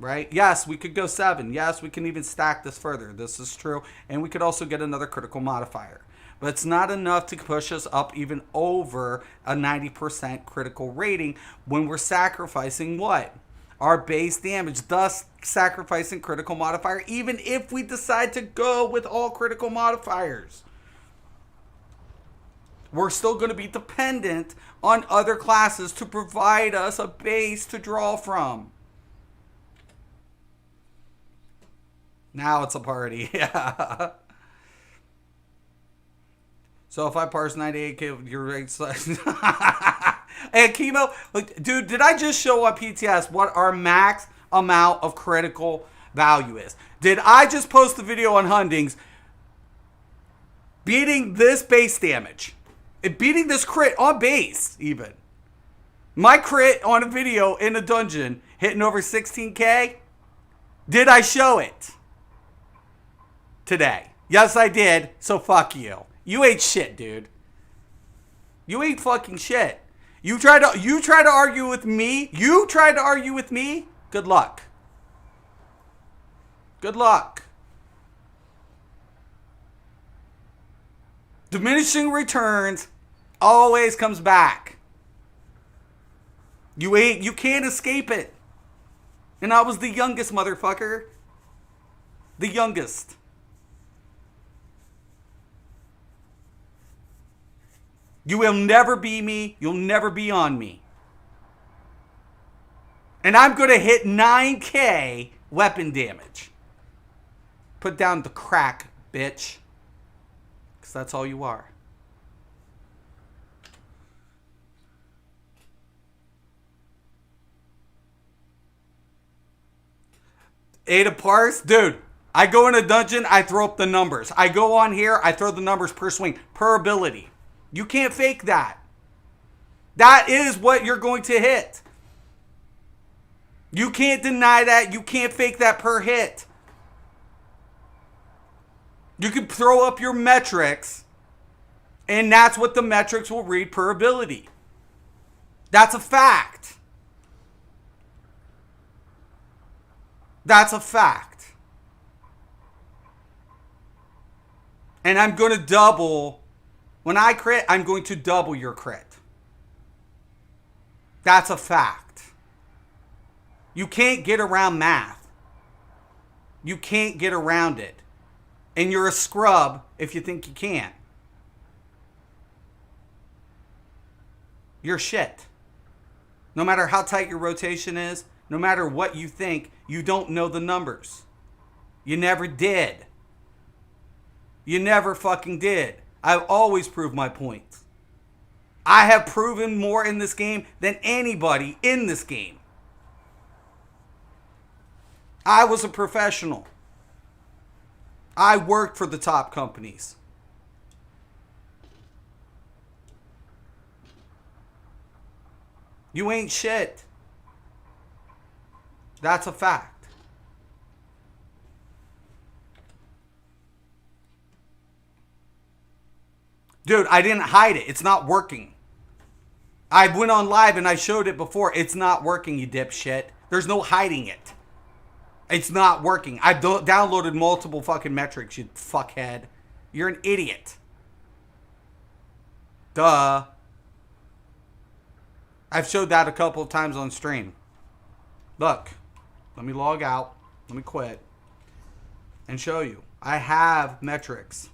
Right? Yes, we could go 7. Yes, we can even stack this further. This is true. And we could also get another critical modifier. but it's not enough to push us up even over a 90% critical rating when we're sacrificing what? Our base damage, thus sacrificing critical modifier, even if we decide to go with all critical modifiers. We're still going to be dependent on other classes to provide us a base to draw from. Now it's a party. Yeah. So if I parse 98k, your rate and chemo, like, dude, did I just show on PTS what our max amount of critical value is? Did I just post the video on Hundings beating this base damage? Beating this crit on base, even. My crit on a video in a dungeon hitting over 16k. Did I show it today? Yes, I did. So fuck you. You ain't shit, dude. You ain't fucking shit. You try to argue with me. You tried to argue with me. Good luck. Good luck. Diminishing returns always comes back. You can't escape it. And I was the youngest, motherfucker. The youngest. You will never be me. You'll never be on me. And I'm going to hit 9k weapon damage. Put down the crack, bitch. Because that's all you are. Ada parse? Dude, I go in a dungeon, I throw up the numbers. I go on here, I throw the numbers per swing, per ability. You can't fake that. That is what you're going to hit. You can't deny that. You can't fake that per hit. You can throw up your metrics, and that's what the metrics will read per ability. That's a fact. That's a fact. And I'm going to double. When I crit, I'm going to double your crit. That's a fact. You can't get around math. You can't get around it. And you're a scrub if you think you can. You're shit. No matter how tight your rotation is, no matter what you think, you don't know the numbers. You never did. You never fucking did. I've always proved my point. I have proven more in this game than anybody in this game. I was a professional. I worked for the top companies. You ain't shit. That's a fact. Dude, I didn't hide it. It's not working. I went on live and I showed it before. It's not working, you dipshit. There's no hiding it. It's not working. I've downloaded multiple fucking metrics, you fuckhead. You're an idiot. Duh. I've showed that a couple of times on stream. Look. Let me log out. Let me quit. And show you. I have metrics.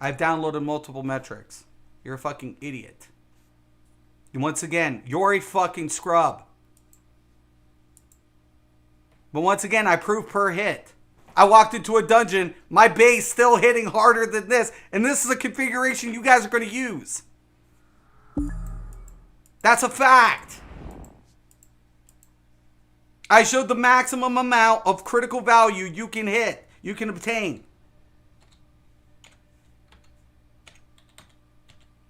I've downloaded multiple metrics. You're a fucking idiot. And once again, you're a fucking scrub. But once again, I prove per hit. I walked into a dungeon, my base still hitting harder than this, and this is a configuration you guys are going to use. That's a fact. I showed the maximum amount of critical value you can hit, you can obtain.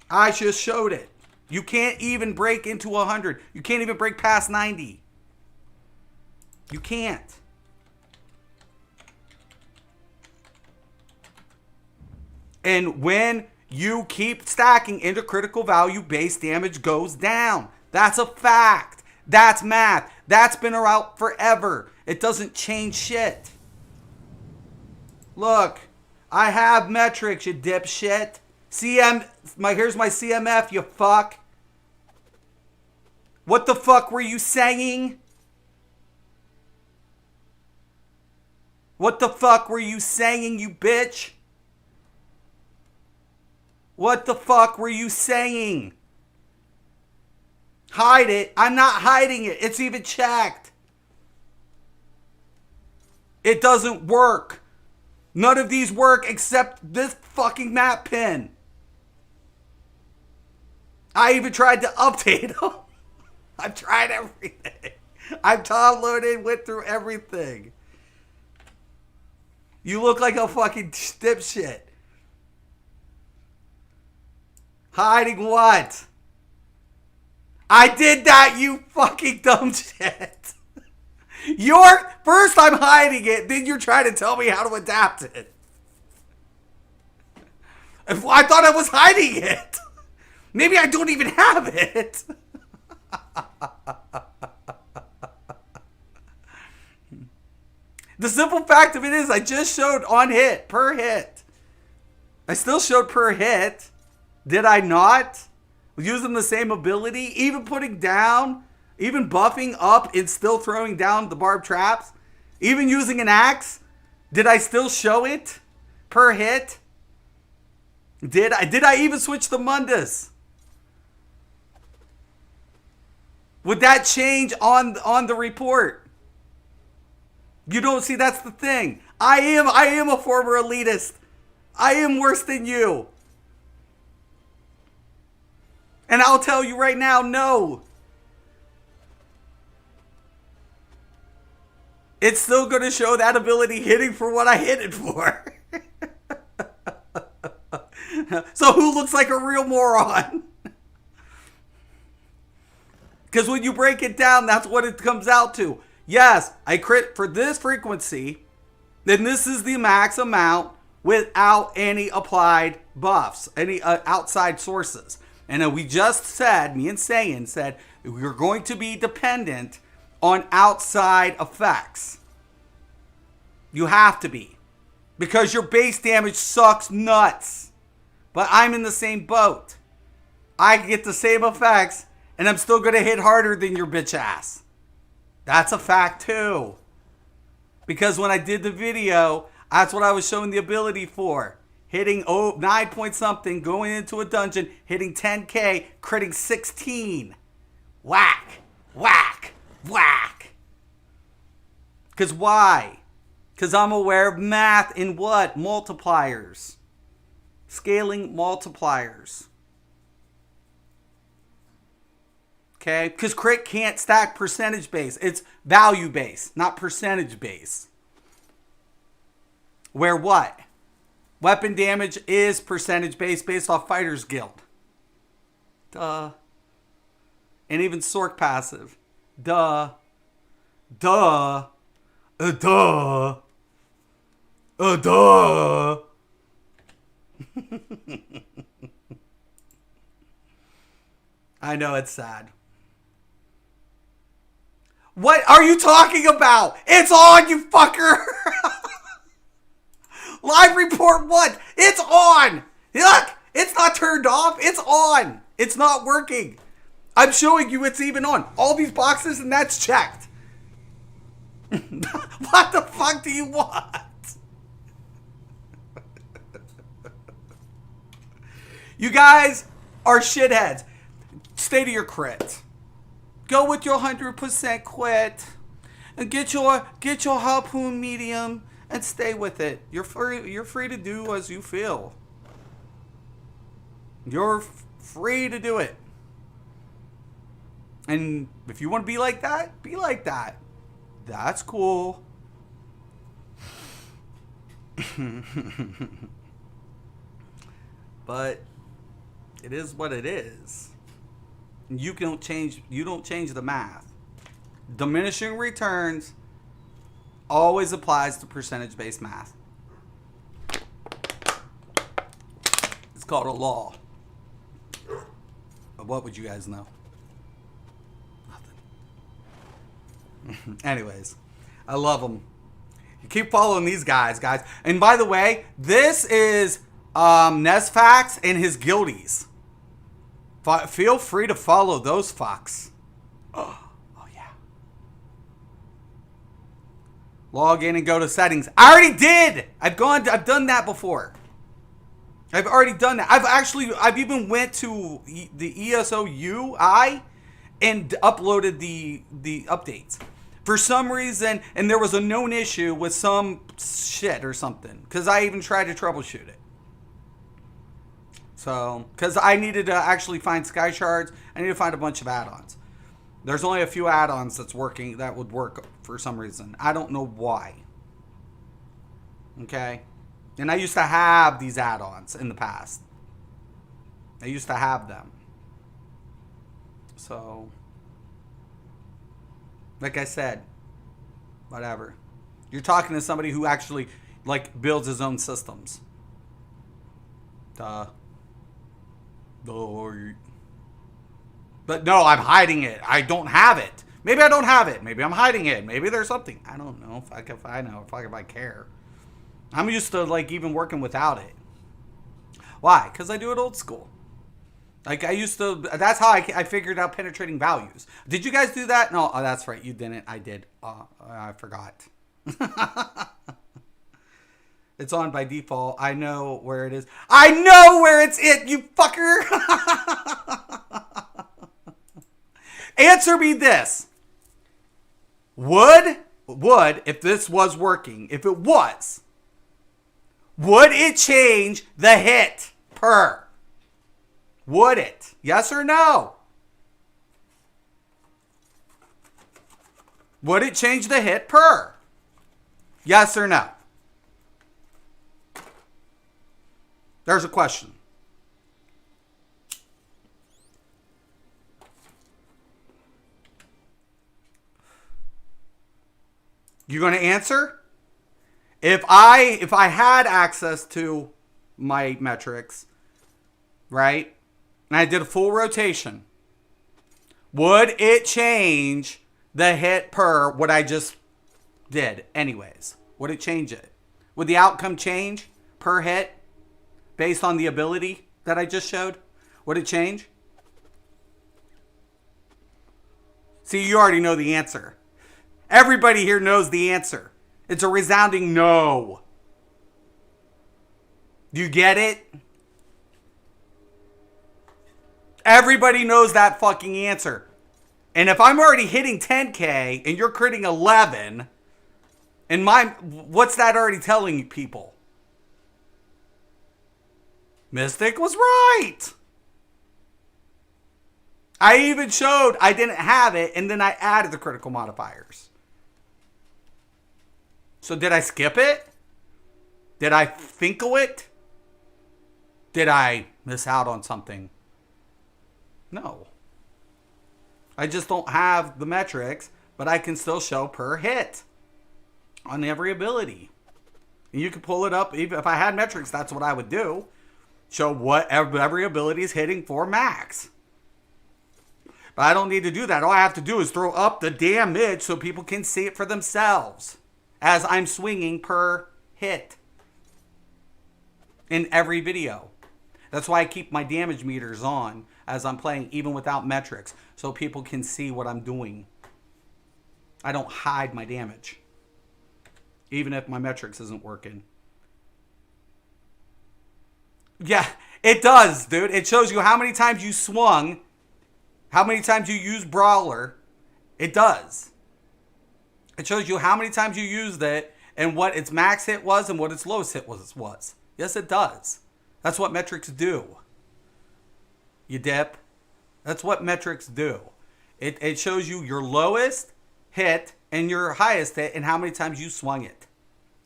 I just showed it. You can't even break into 100. You can't even break past 90. You can't. And when you keep stacking into critical value, base damage goes down. That's a fact. That's math. That's been around forever. It doesn't change shit. Look, I have metrics, you dipshit. Here's my CMF, you fuck. What the fuck were you saying? What the fuck were you saying, you bitch? What the fuck were you saying? Hide it. I'm not hiding it. It's even checked. It doesn't work. None of these work except this fucking map pin. I even tried to update them. I've tried everything. I've downloaded, went through everything. You look like a fucking dipshit. Hiding what? I did that, you fucking dumb shit. First I'm hiding it, then you're trying to tell me how to adapt it. I thought I was hiding it. Maybe I don't even have it. The simple fact of it is I just showed on hit, per hit. I still showed per hit. Did I not? Using the same ability, even putting down, even buffing up and still throwing down the barbed traps, even using an axe. Did I still show it per hit? Did I even switch the Mundus? Would that change on the report? You don't see, that's the thing. I am a former elitist. I am worse than you. And I'll tell you right now, no. It's still going to show that ability hitting for what I hit it for. So who looks like a real moron? Because when you break it down, that's what it comes out to. Yes, I crit for this frequency, then this is the max amount without any applied buffs, any outside sources. And we just said, me and Saiyan said, we're going to be dependent on outside effects. You have to be. Because your base damage sucks nuts. But I'm in the same boat. I get the same effects, and I'm still going to hit harder than your bitch ass. That's a fact too. Because when I did the video, that's what I was showing the ability for. Hitting 9 point something, going into a dungeon, hitting 10k, critting 16. Whack, whack, whack. Because why? Because I'm aware of math in what? Multipliers. Scaling multipliers. Okay? Because crit can't stack percentage base. It's value base, not percentage base. Where what? Weapon damage is percentage based off Fighter's Guild. Duh. And even Sork passive. Duh. Duh. Duh. Duh. I know it's sad. What are you talking about? It's on, you fucker! Live report 1. It's on. Look, it's not turned off. It's on. It's not working. I'm showing you it's even on. All these boxes and that's checked. What the fuck do you want? You guys are shitheads. Stay to your crit. Go with your 100% quit. And get your harpoon medium. And stay with it. You're free to do as you feel. You're free to do it. And if you want to be like that, be like that. That's cool. But it is what it is. You don't change the math. Diminishing returns always applies to percentage-based math. It's called a law. But what would you guys know? Nothing. Anyways, I love them. You keep following these guys. And by the way, this is Nesfax and his guildies. Feel free to follow those fucks. Oh yeah. Log in and go to settings. I already did. I've done that before. I've already done that. I've even went to the ESO UI and uploaded the updates. For some reason, and there was a known issue with some shit or something, because I even tried to troubleshoot it. So, because I needed to actually find sky shards, I need to find a bunch of add-ons. There's only a few add-ons that would work for some reason. I don't know why. Okay? And I used to have these add-ons in the past. I used to have them. So, like I said, whatever. You're talking to somebody who actually, like, builds his own systems. But no, I'm hiding it. I don't have it. Maybe I don't have it. Maybe I'm hiding it. Maybe there's something. I don't know if I care. I'm used to, like, even working without it. Why? Because I do it old school. Like, I used to... That's how I figured out penetrating values. Did you guys do that? No, oh, that's right. You didn't. I did. I forgot. It's on by default. I know where it is. I know where it's it, you fucker! Answer me this. Would, if this was working, if it was... Would it change the hit per? Would it? Yes or no? Would it change the hit per? Yes or no? There's a question. You going to answer? If I had access to my metrics, right, and I did a full rotation, would it change the hit per what I just did anyways? Would it change it? Would the outcome change per hit based on the ability that I just showed? Would it change? See, you already know the answer. Everybody here knows the answer. It's a resounding no. Do you get it? Everybody knows that fucking answer. And if I'm already hitting 10K and you're critting 11, what's that already telling people? Mystic was right. I even showed I didn't have it, and then I added the critical modifiers. So did I skip it? Did I finkle it? Did I miss out on something? No. I just don't have the metrics, but I can still show per hit on every ability. And you can pull it up. Even if I had metrics, that's what I would do. Show what every ability is hitting for max. But I don't need to do that. All I have to do is throw up the damage so people can see it for themselves as I'm swinging per hit in every video. That's why I keep my damage meters on as I'm playing, even without metrics, so people can see what I'm doing. I don't hide my damage, even if my metrics isn't working. Yeah, it does, dude. It shows you how many times you swung, how many times you used Brawler. It does. It shows you how many times you used it and what its max hit was and what its lowest hit was. Yes, it does. That's what metrics do. You dip. That's what metrics do. It shows you your lowest hit and your highest hit and how many times you swung it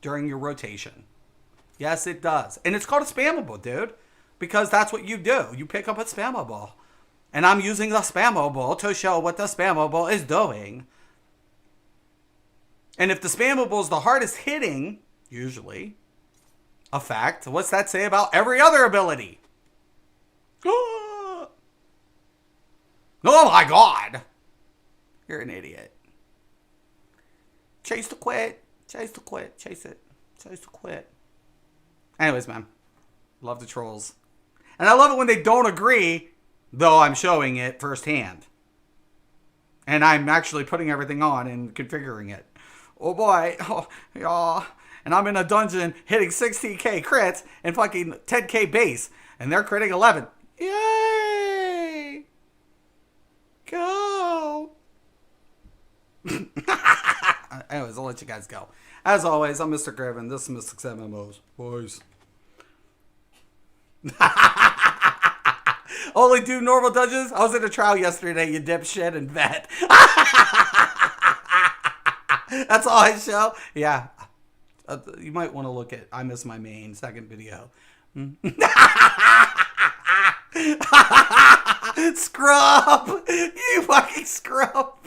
during your rotation. Yes, it does. And it's called a spammable, dude. Because that's what you do. You pick up a spammable. And I'm using the spammable to show what the spammable is doing. And if the spammable is the hardest hitting, usually, effect, what's that say about every other ability? Oh my god! You're an idiot. Chase to quit. Chase to quit. Chase it. Chase to quit. Anyways, man. Love the trolls. And I love it when they don't agree, though I'm showing it firsthand. And I'm actually putting everything on and configuring it. Oh boy. Oh, yeah. And I'm in a dungeon hitting 16k crits and fucking 10k base. And they're critting 11. Yay! Go! Anyways, I'll let you guys go. As always, I'm Mr. Graven. This is Mystics MMOs. Boys. Only do normal dungeons? I was in a trial yesterday, you dipshit and vet. That's all I show? Yeah. You might want to look at I Miss My Main, second video. Scrub! You fucking scrub!